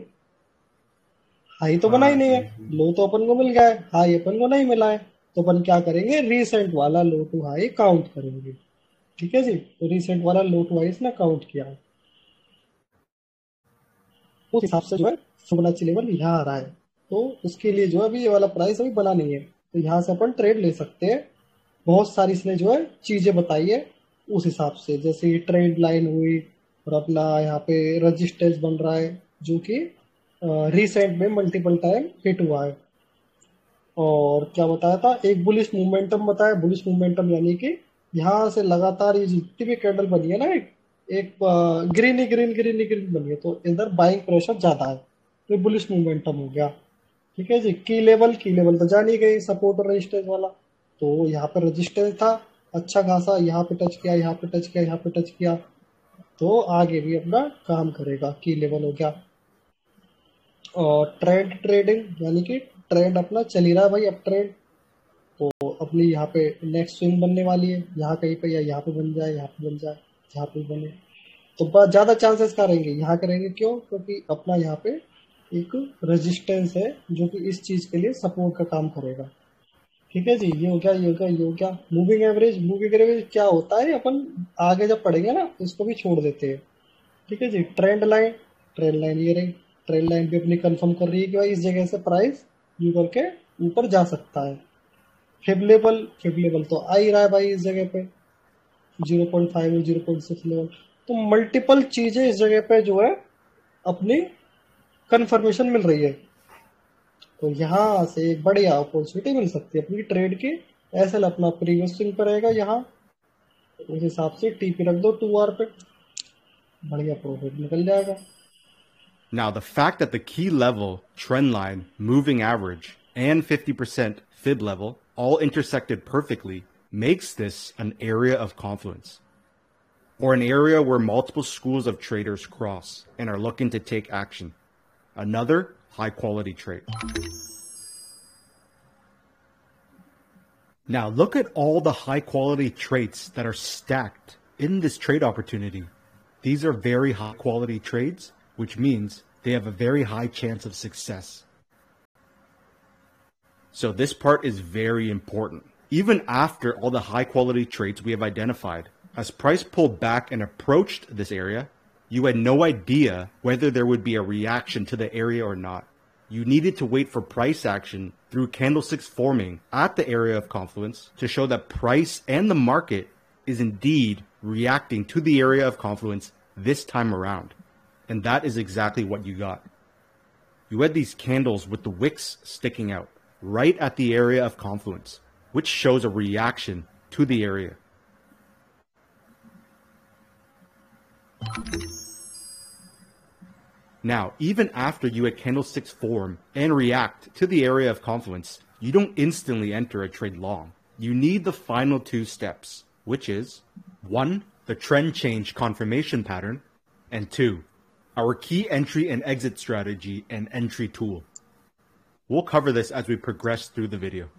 हाई तो बना ही नहीं है, लो तो अपन को मिल गया है, हाई अपन को नहीं मिला है, तो अपन क्या करेंगे, रिसेंट वाला लो टू हाई काउंट करेंगे, ठीक है जी। तो रिसेंट वाला लो टू हाई इसने काउंट किया है, उस हिसाब से जो है फिबोनाची लेवल यहाँ आ रहा है, तो उसके लिए जो है अभी ये वाला प्राइस अभी बना नहीं है, तो यहाँ से अपन ट्रेड ले सकते हैं। बहुत सारी इसने जो है चीजें बताई है उस हिसाब से, जैसे ट्रेंड लाइन हुई और अपना यहाँ पे रेजिस्टेंस बन रहा है जो कि रिसेंट में मल्टीपल टाइम हिट हुआ है। और क्या बताया था, एक बुलिश मोमेंटम बताया, बुलिश मोमेंटम यानी कि यहाँ से लगातार ये जितनी भी कैंडल बनी है ना, एक ग्रीन बनी है, तो इधर बाइंग प्रेशर ज्यादा है, तो बुलिश मोमेंटम हो गया, ठीक है जी। की लेवल तो जान ही गई, सपोर्ट और रेजिस्टेंस वाला, तो यहाँ पे रेजिस्टेंस था अच्छा खासा, यहाँ पे टच किया, यहाँ पे टच किया, यहाँ पे टच किया, तो आगे भी अपना काम करेगा, की लेवल हो गया। और ट्रेंड ट्रेडिंग यानी कि ट्रेंड अपना चल ही रहा है भाई, अब ट्रेंड तो अपनी यहाँ पे नेक्स्ट स्विंग बनने वाली है, यहाँ कहीं पे, या यहाँ पे बन जाए, यहाँ पे बन जाए, यहाँ पे बने, तो ज्यादा चांसेस का रहेंगे यहाँ करेंगे। क्यों? क्योंकि अपना यहाँ पे एक रेजिस्टेंस है जो कि इस चीज के लिए सपोर्ट का काम करेगा, ठीक है जी। ये हो गया, ये हो गया, ये हो गया। मूविंग एवरेज क्या होता है, अपन आगे जब पढ़ेंगे ना इसको भी छोड़ देते हैं, ठीक है जी। ट्रेंड लाइन ये रही, ट्रेंड लाइन भी अपनी कंफर्म कर रही है कि भाई इस जगह से प्राइस यू करके ऊपर जा सकता है। फिब लेवल तो आ ही रहा है भाई इस जगह पे, 0.5 0.6 लेवल, तो मल्टीपल चीजें इस जगह पे जो है अपनी कंफर्मेशन मिल रही है, तो यहाँ से एक बढ़िया अपॉर्चुनिटी मिल सकती है अपनी ट्रेड की। एसएल अपना प्रीवियस स्विंग पर रहेगा यहाँ, उस हिसाब से टीपी रख दो 2 आवर पे, बढ़िया प्रॉफिट निकल जाएगा। Now, the fact that the key level, trend line, moving average and 50% fib level all intersected perfectly makes this an area of confluence, or an area where multiple schools of traders cross and are looking to take action. Another high-quality trade. Now look at all the high-quality traits that are stacked in this trade opportunity. These are very high-quality trades, which means they have a very high chance of success. So this part is very important. Even after all the high-quality traits we have identified, as price pulled back and approached this area, you had no idea whether there would be a reaction to the area or not. You needed to wait for price action through candlesticks forming at the area of confluence to show that price and the market is indeed reacting to the area of confluence this time around. And that is exactly what you got. You had these candles with the wicks sticking out right at the area of confluence, which shows a reaction to the area. Now, even after you had candlesticks form and react to the area of confluence, you don't instantly enter a trade long. You need the final two steps, which is 1. The trend change confirmation pattern, and 2. Our key entry and exit strategy and entry tool. We'll cover this as we progress through the video.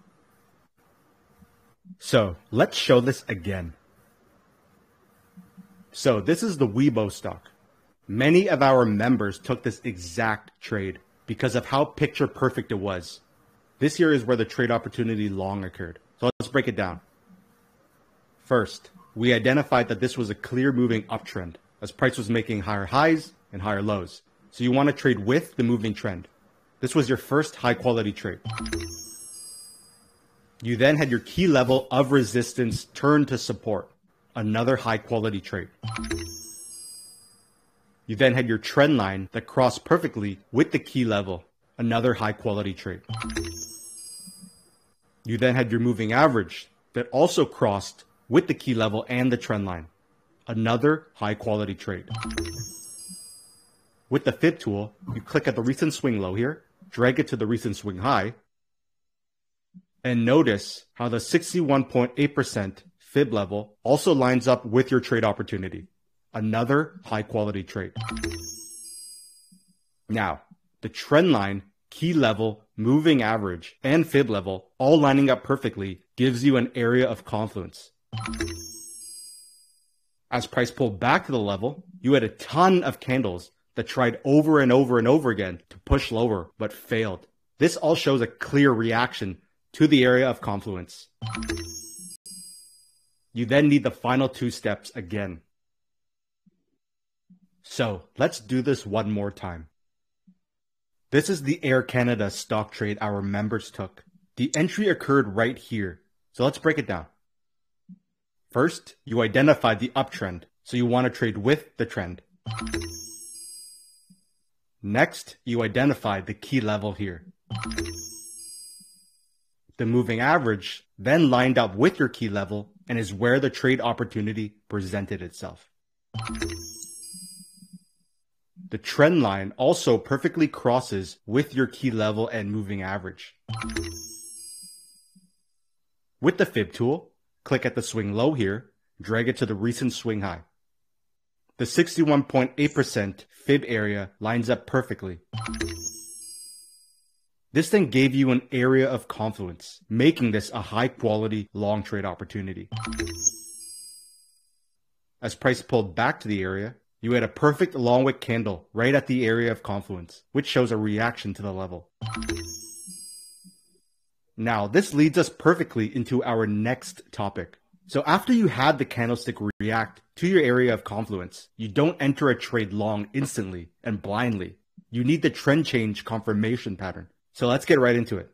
So let's show this again. So this is the Weibo stock. Many of our members took this exact trade because of how picture perfect it was. This here is where the trade opportunity long occurred. So let's break it down. First, we identified that this was a clear moving uptrend as price was making higher highs and higher lows. So you want to trade with the moving trend. This was your first high quality trade. You then had your key level of resistance turn to support. Another high quality trade. You then had your trend line that crossed perfectly with the key level. Another high quality trade. You then had your moving average that also crossed with the key level and the trend line. Another high quality trade. With the fib tool, you click at the recent swing low here, drag it to the recent swing high, and notice how the 61.8% fib level also lines up with your trade opportunity. Another high quality trade. Now, the trend line, key level, moving average, and fib level all lining up perfectly gives you an area of confluence. As price pulled back to the level, you had a ton of candles that tried over and over and over again to push lower but failed. This all shows a clear reaction to the area of confluence. You then need the final two steps again. So let's do this one more time. This is the Air Canada stock trade our members took. The entry occurred right here. So let's break it down. First, you identified the uptrend, so you want to trade with the trend. Next, you identified the key level here. The moving average then lined up with your key level and is where the trade opportunity presented itself. The trend line also perfectly crosses with your key level and moving average. With the fib tool, click at the swing low here, drag it to the recent swing high. The 61.8% fib area lines up perfectly. This then gave you an area of confluence, making this a high quality long trade opportunity. As price pulled back to the area, you had a perfect long wick candle right at the area of confluence, which shows a reaction to the level. Now, this leads us perfectly into our next topic. So after you had the candlestick react to your area of confluence, you don't enter a trade long instantly and blindly. You need the trend change confirmation pattern. So let's get right into it.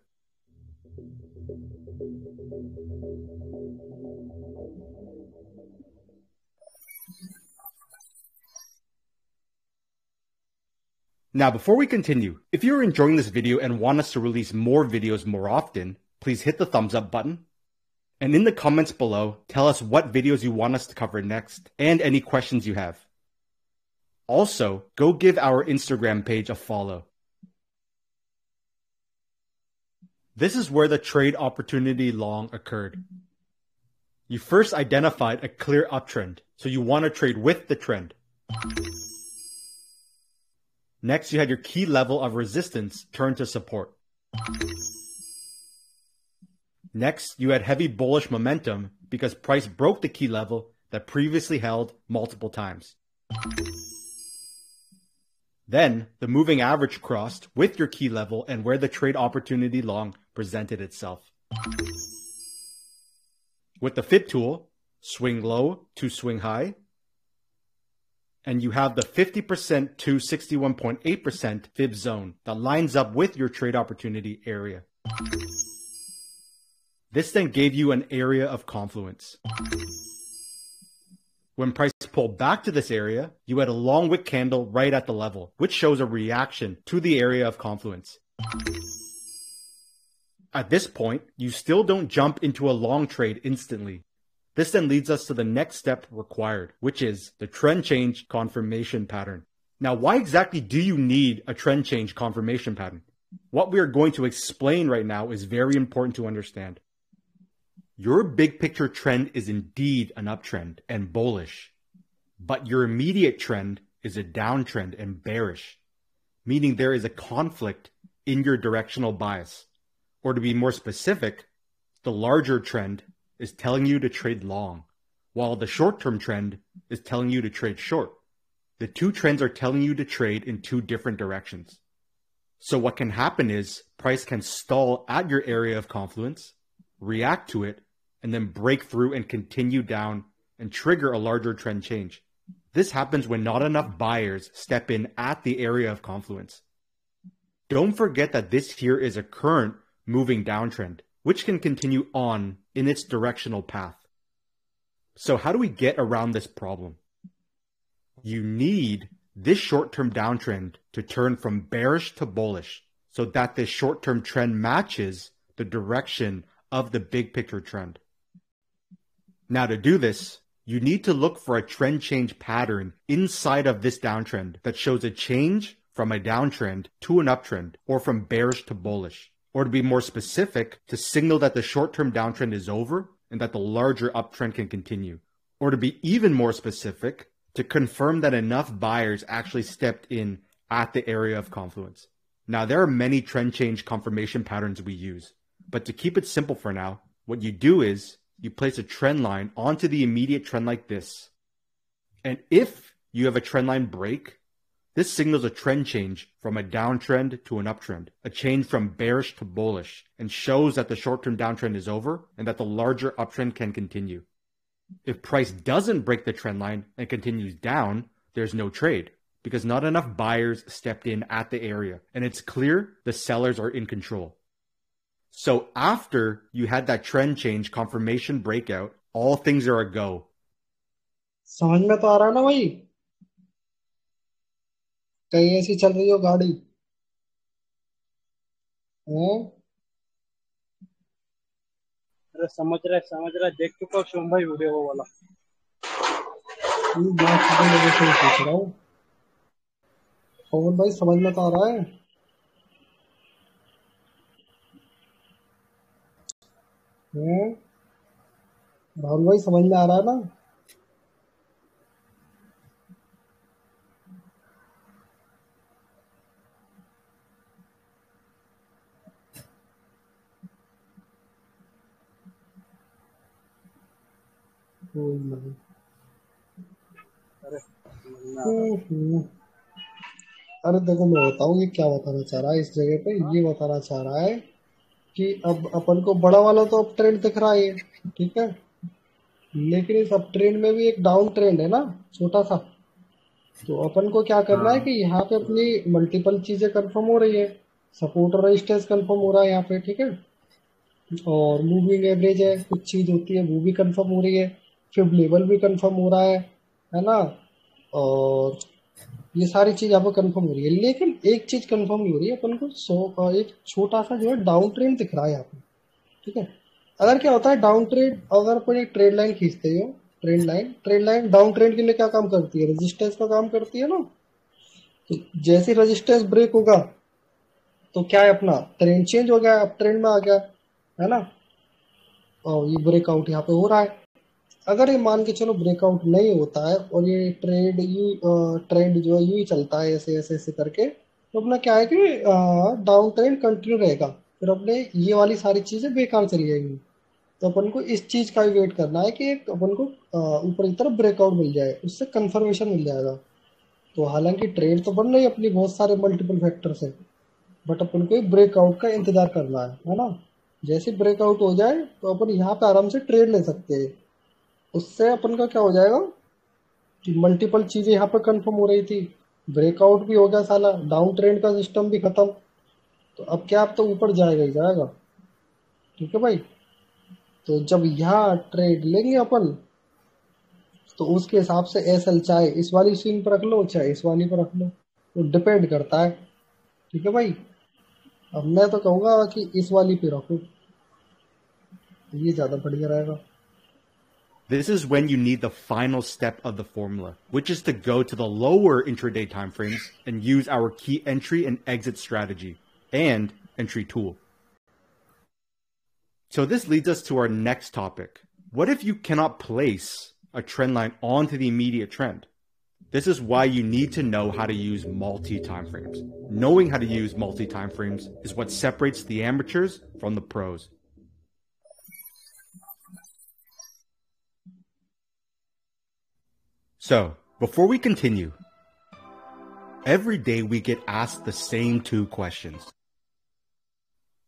Now, before we continue, if you're enjoying this video and want us to release more videos more often, please hit the thumbs up button. And in the comments below, tell us what videos you want us to cover next and any questions you have. Also, go give our Instagram page a follow. This is where the trade opportunity long occurred. You first identified a clear uptrend, so you want to trade with the trend. Next, you had your key level of resistance turn to support. Next, you had heavy bullish momentum because price broke the key level that previously held multiple times. Then, the moving average crossed with your key level and where the trade opportunity long presented itself. With the Fib tool, swing low to swing high, and you have the 50% to 61.8% Fib zone that lines up with your trade opportunity area. This then gave you an area of confluence. When price pulled back to this area, you had a long wick candle right at the level, which shows a reaction to the area of confluence. At this point, you still don't jump into a long trade instantly. This then leads us to the next step required, which is the trend change confirmation pattern. Now, why exactly do you need a trend change confirmation pattern? What we are going to explain right now is very important to understand. Your big picture trend is indeed an uptrend and bullish, but your immediate trend is a downtrend and bearish, meaning there is a conflict in your directional bias. Or to be more specific, the larger trend is telling you to trade long, while the short-term trend is telling you to trade short. The two trends are telling you to trade in two different directions. So what can happen is price can stall at your area of confluence, react to it, and then break through and continue down and trigger a larger trend change. This happens when not enough buyers step in at the area of confluence. Don't forget that this here is a current moving downtrend, which can continue on in its directional path. So how do we get around this problem? You need this short-term downtrend to turn from bearish to bullish so that this short-term trend matches the direction of the big picture trend. Now to do this, you need to look for a trend change pattern inside of this downtrend that shows a change from a downtrend to an uptrend or from bearish to bullish. Or to be more specific, to signal that the short-term downtrend is over and that the larger uptrend can continue. Or to be even more specific, to confirm that enough buyers actually stepped in at the area of confluence. Now, there are many trend change confirmation patterns we use, but to keep it simple for now, what you do is you place a trend line onto the immediate trend like this. And if you have a trend line break, this signals a trend change from a downtrend to an uptrend, a change from bearish to bullish, and shows that the short-term downtrend is over and that the larger uptrend can continue. If price doesn't break the trend line and continues down, there's no trade because not enough buyers stepped in at the area, and it's clear the sellers are in control. So after you had that trend change confirmation breakout, all things are a go. समझ में तो आ रहा है ना भाई? कहीं ऐसी चल रही हो गाड़ी? अरे समझ रहा देख चुका हूँ शिवम भाई वीडियो वो वाला। मैं कितने लोगों से पूछ रहा हूँ। और भाई समझ में तो आ रहा है? राहुल भाई समझ में आ रहा है ना? अरे देखो मैं बताऊँ ये क्या बताना चाह रहा है इस जगह पे। ये बताना चाह रहा है कि अब अपन को बड़ा वाला तो अप ट्रेंड दिख रहा है, ठीक है, लेकिन इस अप ट्रेंड में भी एक डाउन ट्रेंड है ना छोटा सा। तो अपन को क्या करना है कि यहाँ पे अपनी मल्टीपल चीजें कंफर्म हो रही है, सपोर्ट और रेजिस्टेंस कंफर्म हो रहा है यहाँ पे, ठीक है, और मूविंग एवरेज है, कुछ चीज होती है वो भी कंफर्म हो रही है, फिब लेवल भी कंफर्म हो रहा है ना, और ये सारी चीज यहाँ पे कंफर्म हो रही है। लेकिन एक चीज कंफर्म नहीं हो रही है अपन को, एक छोटा सा जो है डाउन ट्रेंड दिख रहा है यहाँ पे, ठीक है। अगर क्या होता है डाउन ट्रेंड, अगर अपन एक ट्रेड लाइन खींचते हो, ट्रेड लाइन डाउन ट्रेंड के लिए क्या काम करती है? रेजिस्टेंस का काम करती है ना। तो जैसे रेजिस्टेंस ब्रेक होगा तो क्या है, अपना ट्रेंड चेंज हो गया, अब ट्रेंड में आ गया, है ना। और ये ब्रेकआउट यहाँ पे हो रहा है। अगर ये मान के चलो ब्रेकआउट नहीं होता है और ये ट्रेंड जो है यूं ही चलता है ऐसे ऐसे ऐसे करके, तो अपना क्या है कि डाउन ट्रेंड कंटिन्यू रहेगा, फिर अपने ये वाली सारी चीजें बेकार चली जाएंगी। तो अपन को इस चीज का भी वेट करना है कि एक अपन को ऊपर की तरफ ब्रेकआउट मिल जाए, उससे कंफर्मेशन मिल जाएगा। तो हालांकि ट्रेड तो बन रही है अपनी बहुत सारे मल्टीपल फैक्टर से, बट अपन को एक ब्रेकआउट का इंतजार करना है ना। जैसे ब्रेकआउट हो जाए तो अपन यहाँ पे आराम से ट्रेड ले सकते हैं। उससे अपन का क्या हो जाएगा कि मल्टीपल चीजें यहाँ पे कंफर्म हो रही थी, ब्रेकआउट भी हो गया साला, डाउन ट्रेंड का सिस्टम भी खत्म। तो अब क्या, अब तो ऊपर जाएगा ही जाएगा। ठीक है भाई। तो जब यहाँ ट्रेड लेंगे अपन, तो उसके हिसाब से एसएल चाहे इस वाली स्विंग पर रख लो चाहे इस वाली पर रख लो, तो डिपेंड करता है। ठीक है भाई। अब मैं तो कहूंगा कि इस वाली पे रखो, ये ज्यादा बढ़िया रहेगा। This is when you need the final step of the formula, which is to go to the lower intraday timeframes and use our key entry and exit strategy and entry tool. So this leads us to our next topic. What if you cannot place a trend line onto the immediate trend? This is why you need to know how to use multi-timeframes. Knowing how to use multi-timeframes is what separates the amateurs from the pros. So, before we continue, every day we get asked the same two questions.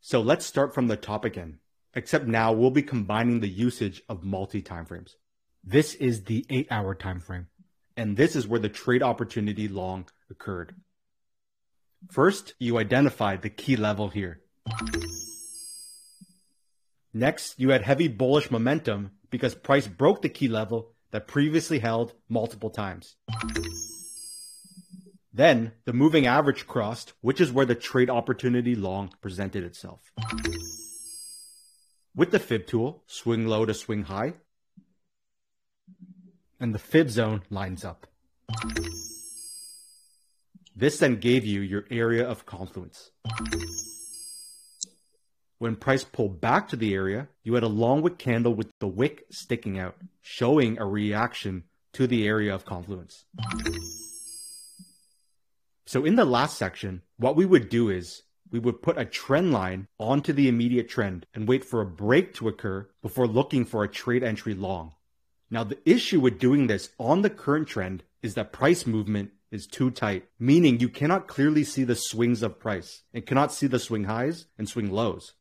So let's start from the top again, except now we'll be combining the usage of multi-timeframes. This is the 8-hour time frame, and this is where the trade opportunity long occurred. First, you identified the key level here. Next, you had heavy bullish momentum because price broke the key level that previously held multiple times. Then, the moving average crossed, which is where the trade opportunity long presented itself. With the fib tool, swing low to swing high, and the fib zone lines up. This then gave you your area of confluence. When price pulled back to the area, you had a long wick candle with the wick sticking out, showing a reaction to the area of confluence. So in the last section, what we would do is we would put a trend line onto the immediate trend and wait for a break to occur before looking for a trade entry long. Now the issue with doing this on the current trend is that price movement is too tight, meaning you cannot clearly see the swings of price and cannot see the swing highs and swing lows.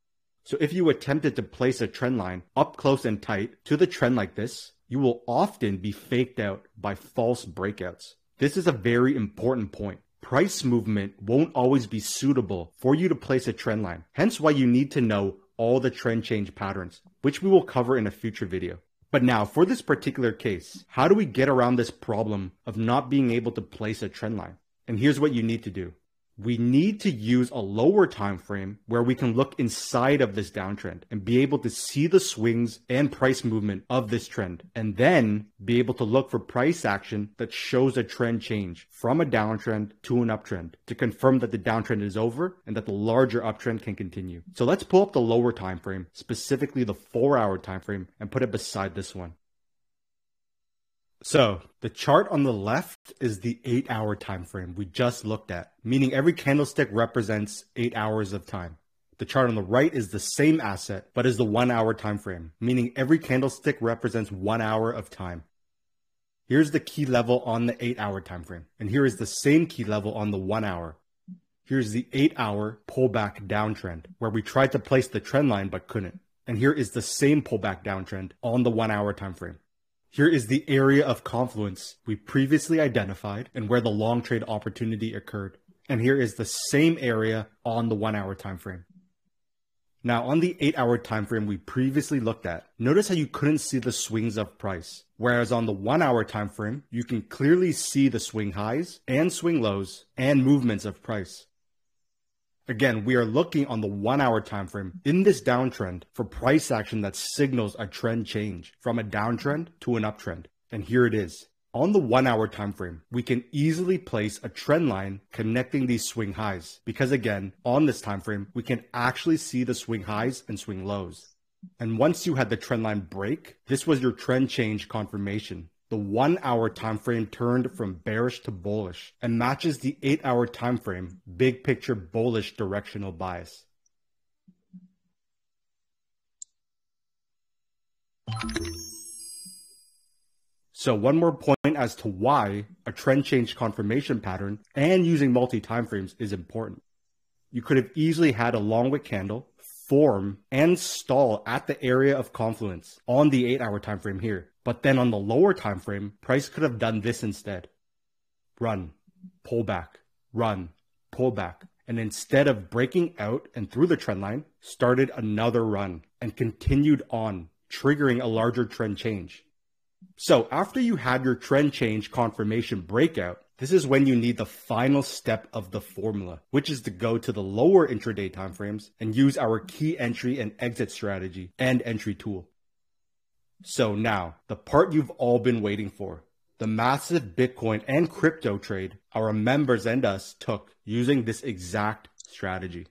So if you attempted to place a trend line up close and tight to the trend like this, you will often be faked out by false breakouts. This is a very important point. Price movement won't always be suitable for you to place a trend line, hence why you need to know all the trend change patterns, which we will cover in a future video. But now, for this particular case, how do we get around this problem of not being able to place a trend line? And here's what you need to do. We need to use a lower time frame where we can look inside of this downtrend and be able to see the swings and price movement of this trend, and then be able to look for price action that shows a trend change from a downtrend to an uptrend to confirm that the downtrend is over and that the larger uptrend can continue. So let's pull up the lower time frame, specifically the 4-hour time frame, and put it beside this one. So the chart on the left is the 8-hour time frame we just looked at, meaning every candlestick represents 8 hours of time. The chart on the right is the same asset, but is the 1-hour time frame, meaning every candlestick represents 1 hour of time. Here's the key level on the 8-hour time frame, and here is the same key level on the 1 hour. Here's the 8-hour pullback downtrend, where we tried to place the trend line but couldn't. And here is the same pullback downtrend on the 1-hour time frame. Here is the area of confluence we previously identified and where the long trade opportunity occurred. And here is the same area on the 1-hour time frame. Now on the 8-hour time frame we previously looked at, notice how you couldn't see the swings of price. Whereas on the 1-hour time frame, you can clearly see the swing highs and swing lows and movements of price. Again, we are looking on the 1-hour time frame in this downtrend for price action that signals a trend change from a downtrend to an uptrend. And here it is. On the 1 hour time frame, we can easily place a trend line connecting these swing highs because again, on this time frame, we can actually see the swing highs and swing lows. And once you had the trend line break, this was your trend change confirmation. The 1 hour time frame turned from bearish to bullish and matches the 8 hour time frame big picture bullish directional bias. So one more point as to why a trend change confirmation pattern and using multi-time frames is important. You could have easily had a long wick candle form and stall at the area of confluence on the 8 hour time frame here. But then on the lower time frame, price could have done this instead. Run, pull back, run, pull back. And instead of breaking out and through the trend line, started another run and continued on, triggering a larger trend change. So after you had your trend change confirmation breakout, this is when you need the final step of the formula, which is to go to the lower intraday timeframes and use our key entry and exit strategy and entry tool. So now, the part you've all been waiting for, the massive Bitcoin and crypto trade our members and us took using this exact strategy.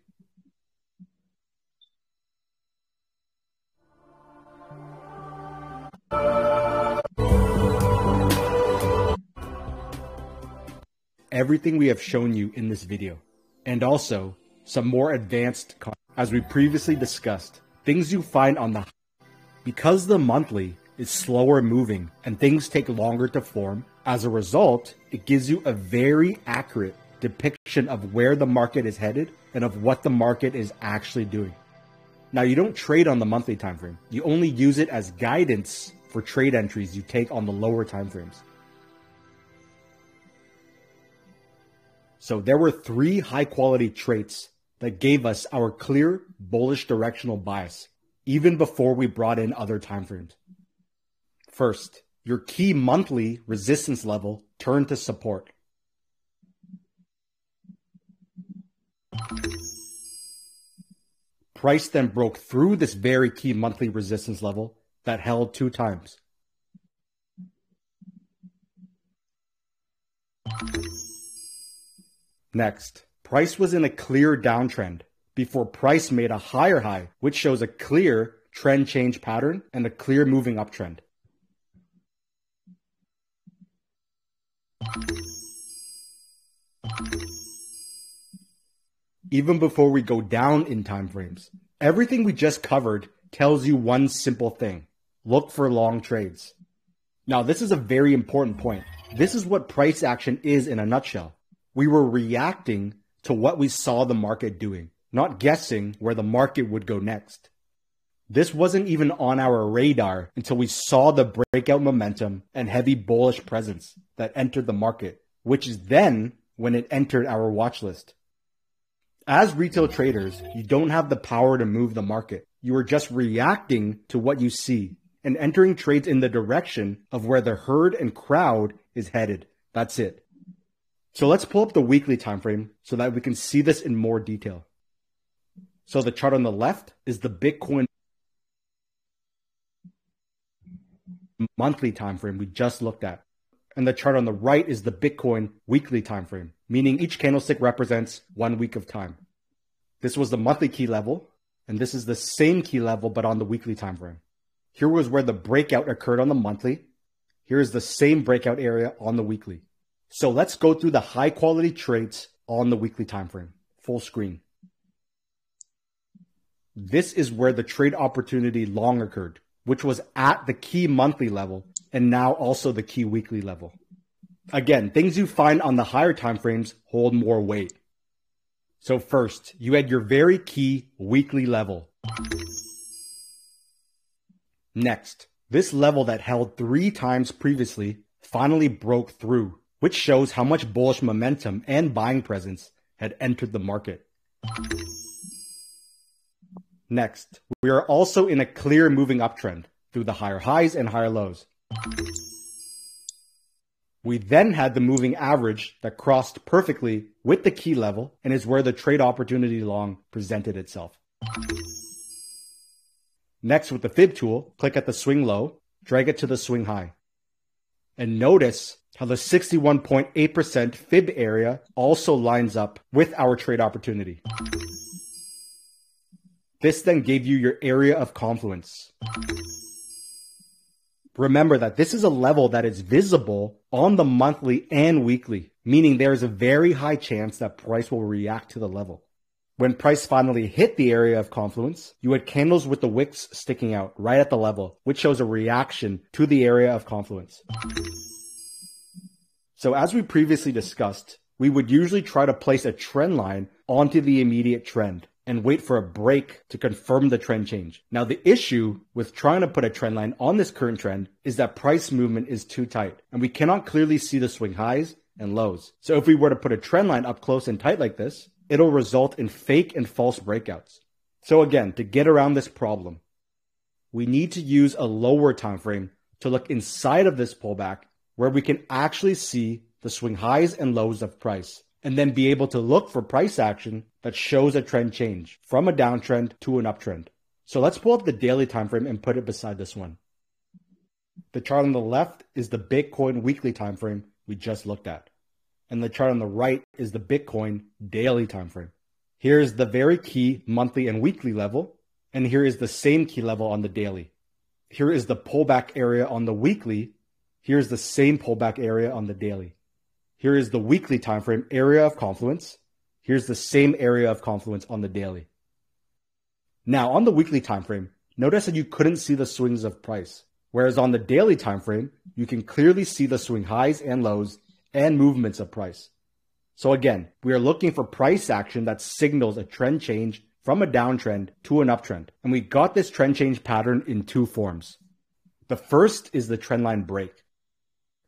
Everything we have shown you in this video, and also some more advanced as we previously discussed, things you find on the because the monthly is slower moving and things take longer to form. As a result, it gives you a very accurate depiction of where the market is headed and of what the market is actually doing. Now, you don't trade on the monthly time frame. You only use it as guidance for trade entries you take on the lower time frames. So there were 3 high-quality traits that gave us our clear bullish directional bias, even before we brought in other time frames. First, your key monthly resistance level turned to support. Price then broke through this very key monthly resistance level that held 2 times. Next, price was in a clear downtrend before price made a higher high, which shows a clear trend change pattern and a clear moving uptrend. Even before we go down in time frames, everything we just covered tells you one simple thing: look for long trades. Now, this is a very important point. This is what price action is in a nutshell. We were reacting to what we saw the market doing, not guessing where the market would go next. This wasn't even on our radar until we saw the breakout momentum and heavy bullish presence that entered the market, which is then when it entered our watch list. As retail traders, you don't have the power to move the market. You are just reacting to what you see and entering trades in the direction of where the herd and crowd is headed. That's it. So let's pull up the weekly time frame so that we can see this in more detail. So the chart on the left is the Bitcoin monthly time frame we just looked at. And the chart on the right is the Bitcoin weekly time frame, meaning each candlestick represents 1 week of time. This was the monthly key level, and this is the same key level but on the weekly time frame. Here was where the breakout occurred on the monthly. Here is the same breakout area on the weekly. So let's go through the high quality traits on the weekly time frame. Full screen. This is where the trade opportunity long occurred, which was at the key monthly level and now also the key weekly level. Again, things you find on the higher time frames hold more weight. So first, you had your very key weekly level. Next, this level that held 3 times previously finally broke through, which shows how much bullish momentum and buying presence had entered the market. Next, we are also in a clear moving uptrend through the higher highs and higher lows. We then had the moving average that crossed perfectly with the key level and is where the trade opportunity long presented itself. Next, with the fib tool, click at the swing low, drag it to the swing high. And notice how the 61.8% fib area also lines up with our trade opportunity. This then gave you your area of confluence. Remember that this is a level that is visible on the monthly and weekly, meaning there is a very high chance that price will react to the level. When price finally hit the area of confluence, you had candles with the wicks sticking out right at the level, which shows a reaction to the area of confluence. So as we previously discussed, we would usually try to place a trend line onto the immediate trend and wait for a break to confirm the trend change. Now, the issue with trying to put a trend line on this current trend is that price movement is too tight and we cannot clearly see the swing highs and lows. So if we were to put a trend line up close and tight like this, it'll result in fake and false breakouts. So again, to get around this problem, we need to use a lower time frame to look inside of this pullback where we can actually see the swing highs and lows of price, and then be able to look for price action that shows a trend change from a downtrend to an uptrend. So let's pull up the daily time frame and put it beside this one. The chart on the left is the Bitcoin weekly time frame we just looked at, and the chart on the right is the Bitcoin daily time frame. Here is the very key monthly and weekly level, and here is the same key level on the daily. Here is the pullback area on the weekly. Here's the same pullback area on the daily. Here is the weekly time frame area of confluence. Here's the same area of confluence on the daily. Now on the weekly time frame, notice that you couldn't see the swings of price, whereas on the daily time frame, you can clearly see the swing highs and lows and movements of price. So again, we are looking for price action that signals a trend change from a downtrend to an uptrend. And we got this trend change pattern in two forms. The first is the trend line break.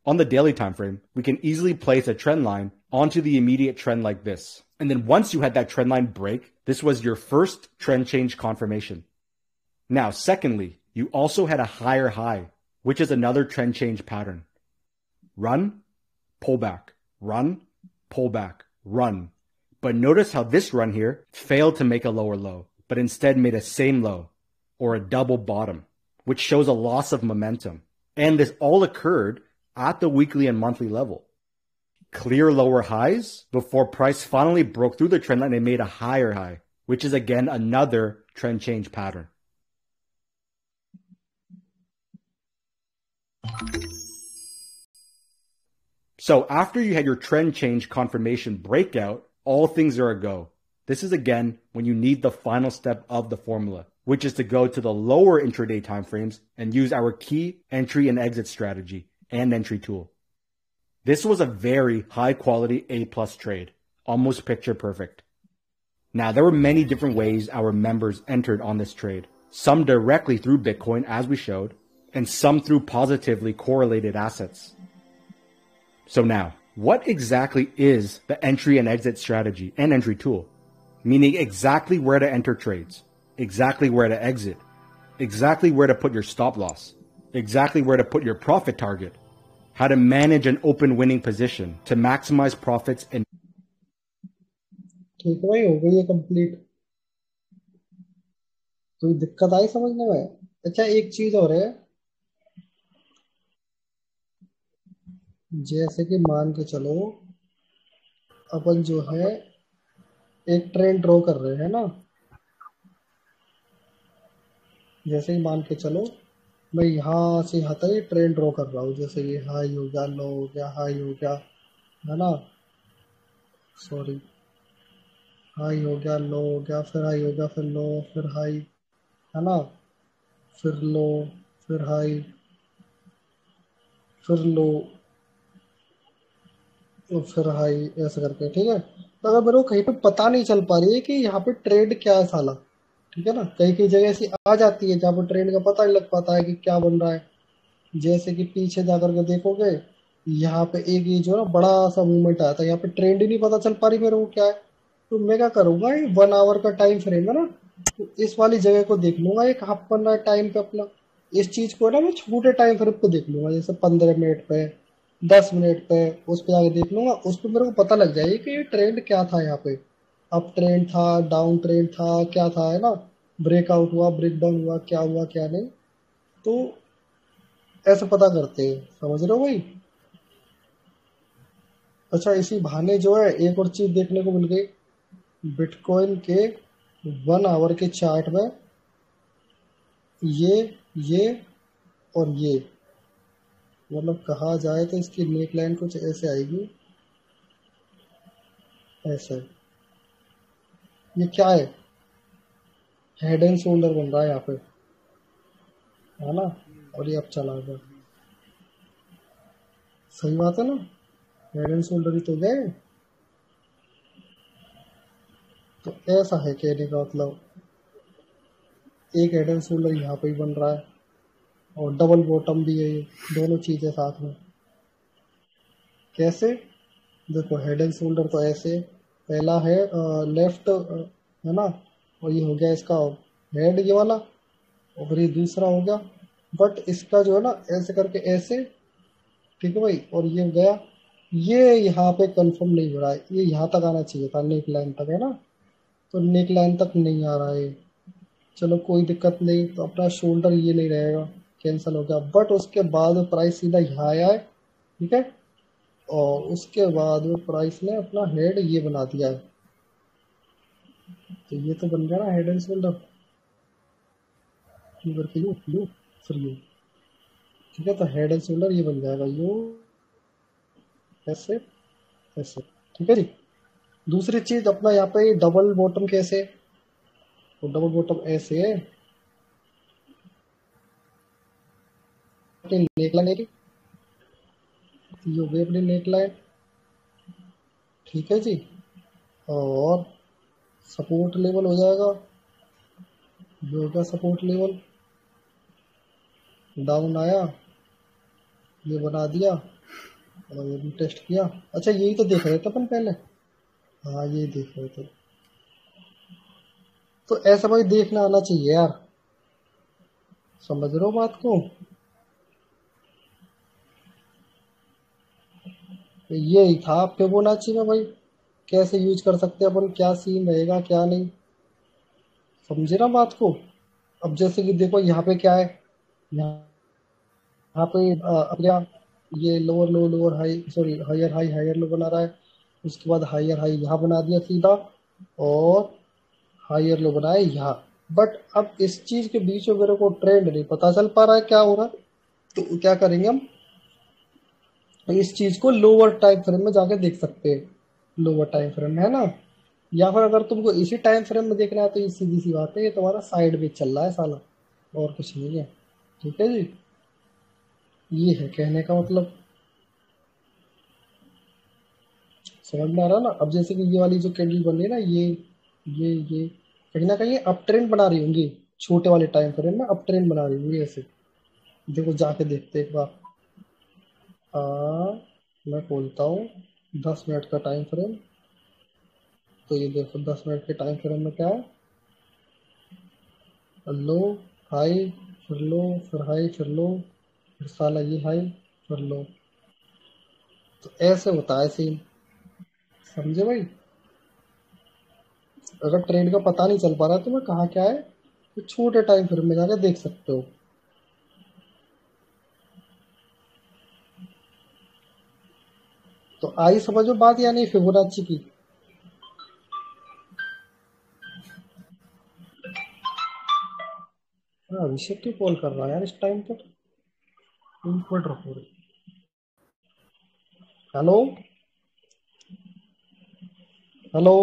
On the daily time frame, we can easily place a trend line onto the immediate trend like this. And then once you had that trend line break, this was your first trend change confirmation. Now, secondly, you also had a higher high, which is another trend change pattern. Run, pullback, run, pullback, run. But notice how this run here failed to make a lower low, but instead made a same low or a double bottom, which shows a loss of momentum. And this all occurred at the weekly and monthly level. Clear lower highs before price finally broke through the trend line and made a higher high, which is again another trend change pattern. So after you had your trend change confirmation breakout, all things are a go. This is again when you need the final step of the formula, which is to go to the lower intraday timeframes and use our key entry and exit strategy and entry tool. This was a very high quality A+ trade, almost picture perfect. Now there were many different ways our members entered on this trade, some directly through Bitcoin as we showed, and some through positively correlated assets. So now, what exactly is the entry and exit strategy and entry tool? Meaning exactly where to enter trades, exactly where to exit, exactly where to put your stop loss, exactly where to put your profit target, how to manage an open winning position to maximize profits and ठीक है भाई, हो गई है complete. कोई दिक्कत आई समझने में? अच्छा, एक चीज और है, जैसे कि मान के चलो अपन जो है एक ट्रेंड ड्रॉ कर रहे हैं ना, जैसे ही मान के चलो मैं यहाँ से यहाँ तक ट्रेंड ड्रॉ कर रहा हूँ, जैसे ये हाई हो गया, लो हो गया, हाई हो गया, है ना, सॉरी, हाई हो गया, लो हो गया, फिर हाई हो गया, फिर लो, फिर हाई, है ना, फिर लो, फिर हाई, फिर लो, और फिर हाई, ऐसे करके। ठीक है, तो अगर मेरे को कहीं पे पता नहीं चल पा रही है कि यहाँ पे ट्रेंड क्या है साला, ठीक है ना, कई कई जगह ऐसी आ जाती है जहाँ पर ट्रेंड का पता नहीं लग पाता है कि क्या बन रहा है। जैसे कि पीछे जाकर के देखोगे, यहाँ पे एक ये जो ना बड़ा सा मूवमेंट आया था, यहाँ पे ट्रेंड ही नहीं पता चल पा रही मेरे को क्या है। तो मैं क्या करूंगा, 1 आवर का टाइम फ्रेम है ना, तो इस वाली जगह को देख लूंगा, ये कहाँ बन रहा है टाइम पे अपना। इस चीज को ना मैं छोटे टाइम फ्रेम पे देख लूंगा, जैसे 15 मिनट पे, 10 मिनट पे, उस पर आगे देख लूंगा, उस पर मेरे को पता लग जाएगी कि ये ट्रेंड क्या था, यहाँ पे अप ट्रेंड था, डाउन ट्रेंड था, क्या था, है ना, ब्रेकआउट हुआ, ब्रेक डाउन हुआ, क्या हुआ क्या नहीं। तो ऐसे पता करते हैं, समझ रहे हो भाई। अच्छा, इसी बहाने जो है एक और चीज देखने को मिल गई, बिटकॉइन के 1 आवर के चार्ट में ये और ये, मतलब कहा जाए तो इसकी नेक लाइन कुछ ऐसे आएगी, ऐसे। ये क्या है? हेड एंड शोल्डर बन रहा है यहाँ पे, है ना? और ये अब चला गया। सही बात है ना? हेड एंड शोल्डर ही तो गए। तो ऐसा है कहने का मतलब, एक हेड एंड शोल्डर यहाँ पे ही बन रहा है और डबल बॉटम भी है, ये दोनों चीजें साथ में। कैसे? देखो, हेड एंड शोल्डर तो ऐसे, पहला है लेफ्ट, है ना, और ये हो गया इसका हेड, ये वाला, और ये दूसरा हो गया। बट इसका जो है ना ऐसे करके ऐसे, ठीक है भाई, और ये गया, ये यहाँ पे कंफर्म नहीं हो रहा है, ये यहाँ तक आना चाहिए था, नेक लाइन तक, है ना? तो नेक लाइन तक नहीं आ रहा है। चलो कोई दिक्कत नहीं, तो अपना शोल्डर ये नहीं रहेगा, कैंसिल हो गया। बट उसके बाद प्राइस सीधा यहाँ आया है, ठीक है, और उसके बाद में प्राइस ने अपना हेड ये बना दिया है। तो ये तो बन गया ना हेड एंड शोल्डर, करके यू यू फिर यू, ठीक है। तो हेड एंड शोल्डर ये बन जाएगा, यू ऐसे ऐसे, ठीक है जी। दूसरी चीज अपना यहाँ पे डबल बॉटम कैसे, तो डबल बॉटम ऐसे है, नेक लाइन है, ये भी अपनी नेक लाइन, ठीक है जी। और सपोर्ट लेवल हो जाएगा, ये हो गया सपोर्ट लेवल, डाउन आया, ये बना दिया, और ये भी टेस्ट किया। अच्छा, यही तो देख रहे थे अपन पहले, हाँ ये देख रहे थे। तो ऐसा भाई देखना आना चाहिए यार, समझ रहे हो बात को? तो ये ही था फिबोनाची में भाई, कैसे यूज कर सकते हैं अपन, क्या सीन रहेगा क्या नहीं, समझे ना बात को? अब जैसे कि देखो यहाँ पे क्या है, यहाँ पे अपना ये lower low lower high, sorry higher high higher low बना रहा है, उसके बाद हायर हाई यहाँ बना दिया सीधा, और हायर लो बनाया यहाँ। बट अब इस चीज के बीच में मेरे को ट्रेंड नहीं पता चल पा रहा है क्या हो रहा है। तो क्या करेंगे हम, इस चीज को लोअर टाइम फ्रेम में जाके देख सकते हैं, लोअर टाइम फ्रेम में, है ना? या फिर अगर तुमको इसी टाइम फ्रेम में देखना है तो ये सीधी सी बात है, ये तुम्हारा साइड में चल रहा है साला, और कुछ नहीं है, ठीक है जी। ये है कहने का मतलब, समझ में आ रहा है ना? अब जैसे कि ये वाली जो कैंडल बन रही है ना, ये कहीं ना कहीं अप ट्रेंड बना रही होंगी, छोटे वाले टाइम फ्रेम में अप ट्रेंड बना रही होंगी ऐसे। देखो जाके देखते एक बार, मैं बोलता हूँ 10 मिनट का टाइम फ्रेम। तो ये देखो 10 मिनट के टाइम फ्रेम में क्या है, लो हाई, फिर लो, फिर हाई, फिर लो, फिर साला ये हाई, फिर लो। तो ऐसे होता है सीन, समझे भाई? अगर ट्रेंड का पता नहीं चल पा रहा तो मैं कहा क्या है, तो छोटे टाइम फ्रेम में जाके देख सकते हो। तो आई समझो बात या नहीं फिबोनाची की? हाँ, अभिषेक क्यों कॉल कर रहा है यार इस टाइम पर? 1 मिनट रखो। हेलो हेलो,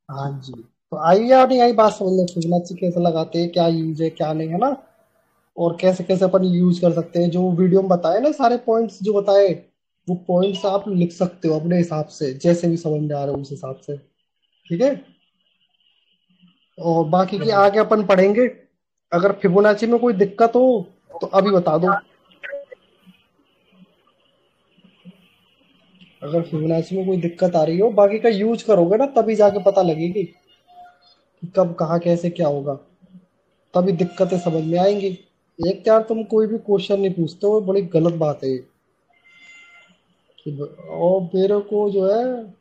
हाँ जी। तो आई या नहीं आई बात समझ में, फिबोनाची कैसे लगाते हैं, क्या यूज है क्या नहीं, है ना? और कैसे कैसे अपन यूज कर सकते हैं, जो वीडियो में बताए ना सारे पॉइंट्स जो बताए, वो पॉइंट्स आप लिख सकते हो अपने हिसाब से, जैसे भी समझ में आ रहा है उस हिसाब से, ठीक है। और बाकी की आगे अपन पढ़ेंगे। अगर फिबोनाची में कोई दिक्कत हो तो अभी बता दो, अगर फिबोनाची में कोई दिक्कत आ रही हो, बाकी का यूज करोगे ना तभी जाके पता लगेगी कि कब कहाँ कैसे क्या होगा। तभी दिक्कतें समझ में आएंगी। एक यार तुम कोई भी क्वेश्चन नहीं पूछते हो, बड़ी गलत बात है ये। और मेरे को जो है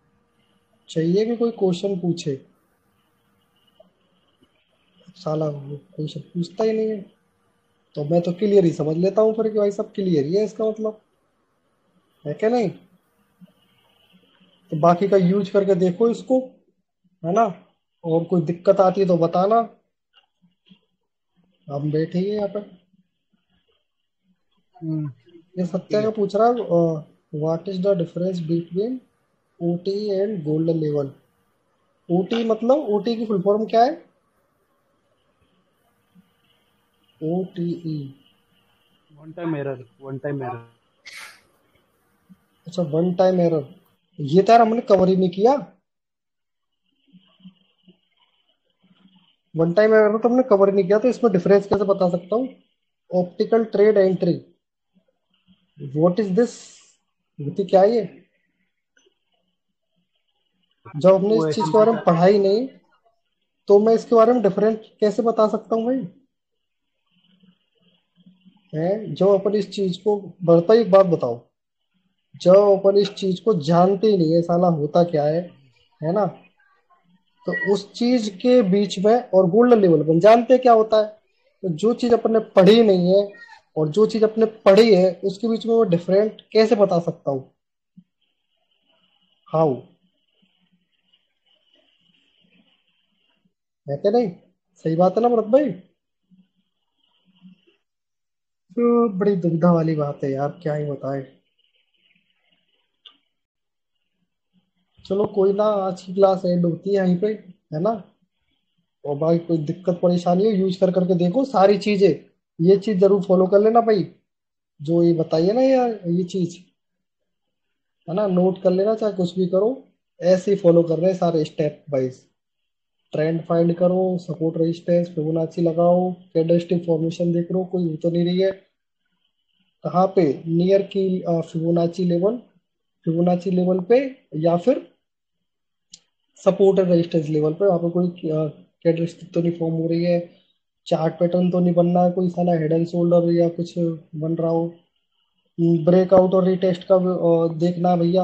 चाहिए कि कोई क्वेश्चन पूछे, साला क्वेश्चन पूछता ही नहीं है। तो मैं तो क्लियर ही समझ लेता हूँ फिर कि भाई सब क्लियर ही है, इसका मतलब है क्या नहीं। तो बाकी का यूज करके देखो इसको, है ना, और कोई दिक्कत आती है तो बताना। हम बैठे ही हैं यहाँ पे। ये सत्या ठीक का है। पूछ रहा है what is the difference between OT and gold level. OT मतलब, ओटी की फुल फॉर्म क्या है? OTE. One time error, one time error. अच्छा, वन टाइम एरर। ये तो यार हमने कवर ही नहीं किया। वन टाइम एरर तो हमने कवर ही नहीं किया, तो इसमें डिफरेंस कैसे बता सकता हूँ? Optical trade entry, what is this? क्या है ये? जब हमने वो इस चीज ऐसी के बारे में पढ़ा ही नहीं, तो मैं इसके बारे में डिफरेंट कैसे बता सकता हूँ भाई? है जो अपन इस चीज को बढ़ता, एक बात बताओ, जब अपन इस चीज को जानते ही नहीं है साला होता क्या है ना, तो उस चीज के बीच में और गोल्डन लेवल अपन जानते हैं क्या होता है। तो जो चीज अपन ने पढ़ी नहीं है और जो चीज अपने पढ़ी है उसके बीच में वो डिफरेंट कैसे बता सकता हूँ? हाउ? है क्या नहीं? सही बात है ना भरत भाई? तो बड़ी दुविधा वाली बात है यार, क्या ही बताए। चलो कोई ना, आज की क्लास एंड होती है यहीं पे, है ना। और भाई कोई दिक्कत परेशानी हो, यूज कर करके देखो सारी चीजें। ये चीज जरूर फॉलो कर लेना भाई, जो ये बताइए ना यार, ये चीज, है ना, नोट कर लेना, चाहे कुछ भी करो। ऐसे ही फॉलो कर रहे हैं सारे स्टेप वाइज। ट्रेंड फाइंड करो, सपोर्ट रेजिस्टेंस, फिबोनाची लगाओ, कैंडलस्टिक फॉर्मेशन देख लो, कोई हो तो नहीं रही है। कहाँ पे? नियर की फिबोनाची लेवल, फिबोनाची लेवल पे, या फिर सपोर्ट एंड रेजिस्टेंस लेवल पे। वहाँ पे कोई कैरेक्टरिस्टिक तो नहीं फॉर्म हो रही है, चार्ट पैटर्न तो नहीं बनना है कोई साला हेड एंड शोल्डर या कुछ बन रहा हो। ब्रेकआउट और रीटेस्ट का देखना है भैया,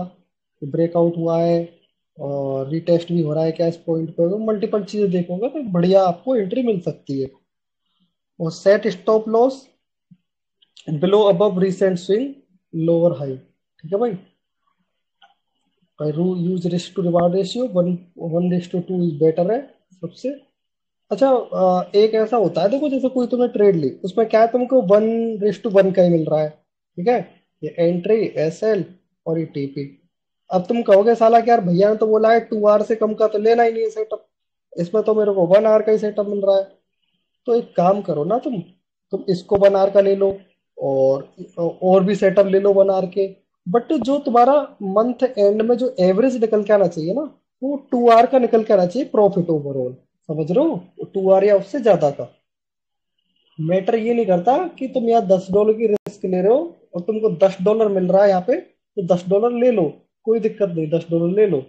ब्रेकआउट हुआ है और रीटेस्ट भी हो रहा है क्या इस पॉइंट पे। तो मल्टीपल चीजें देखोगे तो बढ़िया आपको एंट्री मिल सकती है। और set stop loss below above recent swing lower high, ठीक है भाई। Use risk to reward ratio, one 1:2 is better है सबसे। अच्छा, एक ऐसा होता है देखो, जैसे कोई तुम्हें ट्रेड ली, उसमें क्या है, तुमको 1:1 का ही मिल रहा है, ठीक है। ये एंट्री, एसएल और ये टीपी। अब तुम कहोगे साला कि यार भैया ने तो बोला है 2 आवर से कम का तो लेना ही नहीं है सेटअप, इसमें तो मेरे को 1 आवर का ही सेटअप मिल रहा है। तो एक काम करो ना, तुम इसको 1 आवर का ले लो, और भी सेटअप ले लो 1 आवर के। बट जो तुम्हारा मंथ एंड में जो एवरेज निकल के आना चाहिए ना, वो 2 आवर का निकल के आना चाहिए प्रॉफिट ओवरऑल। समझ रहे हो? 2 आवर या उससे ज्यादा का। मैटर ये नहीं करता कि तुम यहाँ $10 की रिस्क ले रहे हो और तुमको $10 मिल रहा है यहाँ पे, तो $10 ले लो, कोई दिक्कत नहीं, $10 ले लो।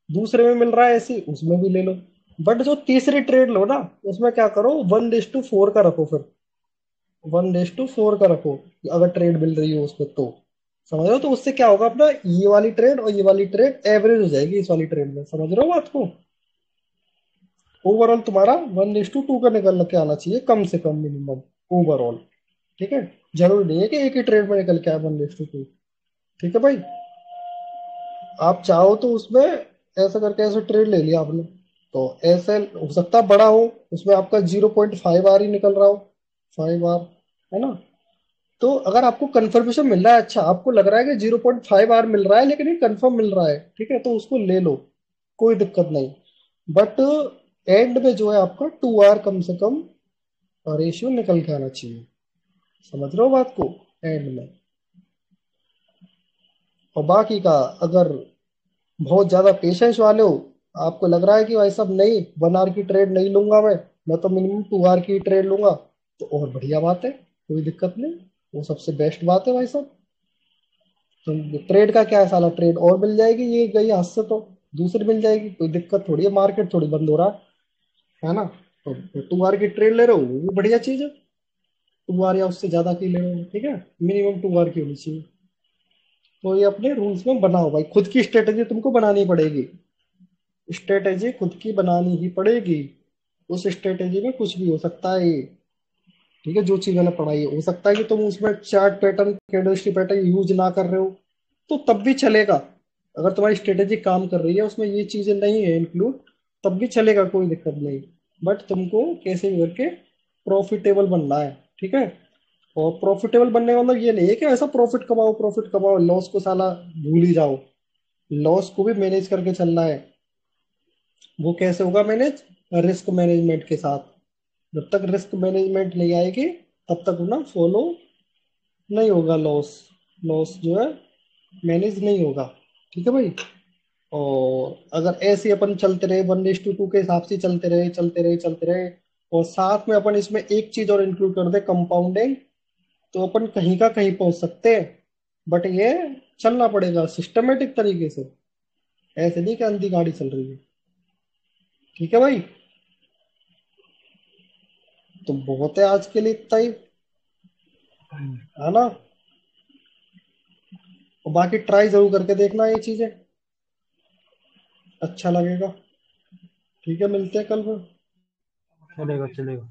दूसरे में मिल रहा है ऐसे, उसमें भी ले लो। बट जो तीसरी ट्रेड लो ना, उसमें क्या करो, 1:4 का रखो फिर, 1:4 का रखो, अगर ट्रेड मिल रही हो उसमें तो। समझ रहे हो? तो उससे क्या होगा, अपना ये वाली ट्रेड और ये वाली ट्रेड एवरेज हो जाएगी इस वाली ट्रेड में। समझ रहे हो बात को? ओवरऑल तुम्हारा 1:2 का निकल के आना चाहिए कम से कम, मिनिमम ओवरऑल, ठीक है। जरूरी नहीं है कि एक ही ट्रेड में निकल के आए 1:2, ठीक है भाई। आप चाहो तो उसमें ऐसा करके ऐसे ट्रेड ले लिया आपने, तो ऐसे हो सकता है बड़ा हो, उसमें आपका 0.5 आर ही निकल रहा हो, 5 आर, है ना। तो अगर आपको कंफर्मेशन मिल रहा है, अच्छा आपको लग रहा है कि 0.5 आर मिल रहा है लेकिन ये कंफर्म मिल रहा है, ठीक है, तो उसको ले लो, कोई दिक्कत नहीं। बट एंड में जो है आपका 2 आर कम से कम रेशियो निकल के आना चाहिए। समझ रहे हो बात को? एंड में। और बाकी का, अगर बहुत ज्यादा पेशेंस वाले हो, आपको लग रहा है कि भाई साहब नहीं, 1 आवर की ट्रेड नहीं लूंगा मैं तो मिनिमम 2 आवर की ट्रेड लूंगा, तो और बढ़िया बात है, कोई दिक्कत नहीं, वो सबसे बेस्ट बात है भाई साहब। तो ट्रेड का क्या है साला, ट्रेड और मिल जाएगी, ये गई हाथ से तो दूसरी मिल जाएगी, कोई दिक्कत थोड़ी है, मार्केट थोड़ी बंद हो रहा है ना। टू आर की ट्रेड ले रहे हो वो भी बढ़िया चीज है, 2 आर या उससे ज्यादा की ले रहे हो, ठीक है, मिनिमम 2 आर की होनी चाहिए। तो ये अपने रूल्स में बनाओ भाई, खुद की स्ट्रेटेजी तुमको बनानी पड़ेगी, स्ट्रेटेजी खुद की बनानी ही पड़ेगी। उस स्ट्रेटेजी में कुछ भी हो सकता है, ठीक है, जो चीज मैंने पढ़ाई है, हो सकता है कि तुम उसमें chart pattern candlestick pattern use ना कर रहे हो, तो तब भी चलेगा। अगर तुम्हारी स्ट्रेटेजी काम कर रही है, उसमें ये चीजें नहीं है इंक्लूड, तब भी चलेगा, कोई दिक्कत नहीं। बट तुमको कैसे भी करके प्रॉफिटेबल बनना है, ठीक है। और प्रॉफिटेबल बनने का मतलब ये नहीं है कि ऐसा प्रॉफिट कमाओ, लॉस को साला भूल ही जाओ। लॉस को भी मैनेज करके चलना है। वो कैसे होगा मैनेज? रिस्क मैनेजमेंट के साथ। जब तक रिस्क मैनेजमेंट नहीं आएगी तब तक ना फॉलो नहीं होगा लॉस। लॉस जो है मैनेज नहीं होगा, ठीक है भाई। और अगर ऐसे अपन चलते रहे 1:2 के हिसाब से चलते रहे और साथ में अपन इसमें एक चीज और इंक्लूड कर दे, कंपाउंडिंग, तो अपन कहीं का कहीं पहुंच सकते हैं। बट ये चलना पड़ेगा सिस्टमेटिक तरीके से, ऐसे नहीं कि अंधी गाड़ी चल रही है, ठीक है भाई। तो बहुत है आज के लिए इतना ही, है ना। और बाकी ट्राई जरूर करके देखना ये चीजें, अच्छा लगेगा। ठीक है, मिलते हैं कल फिर। चलेगा चलेगा।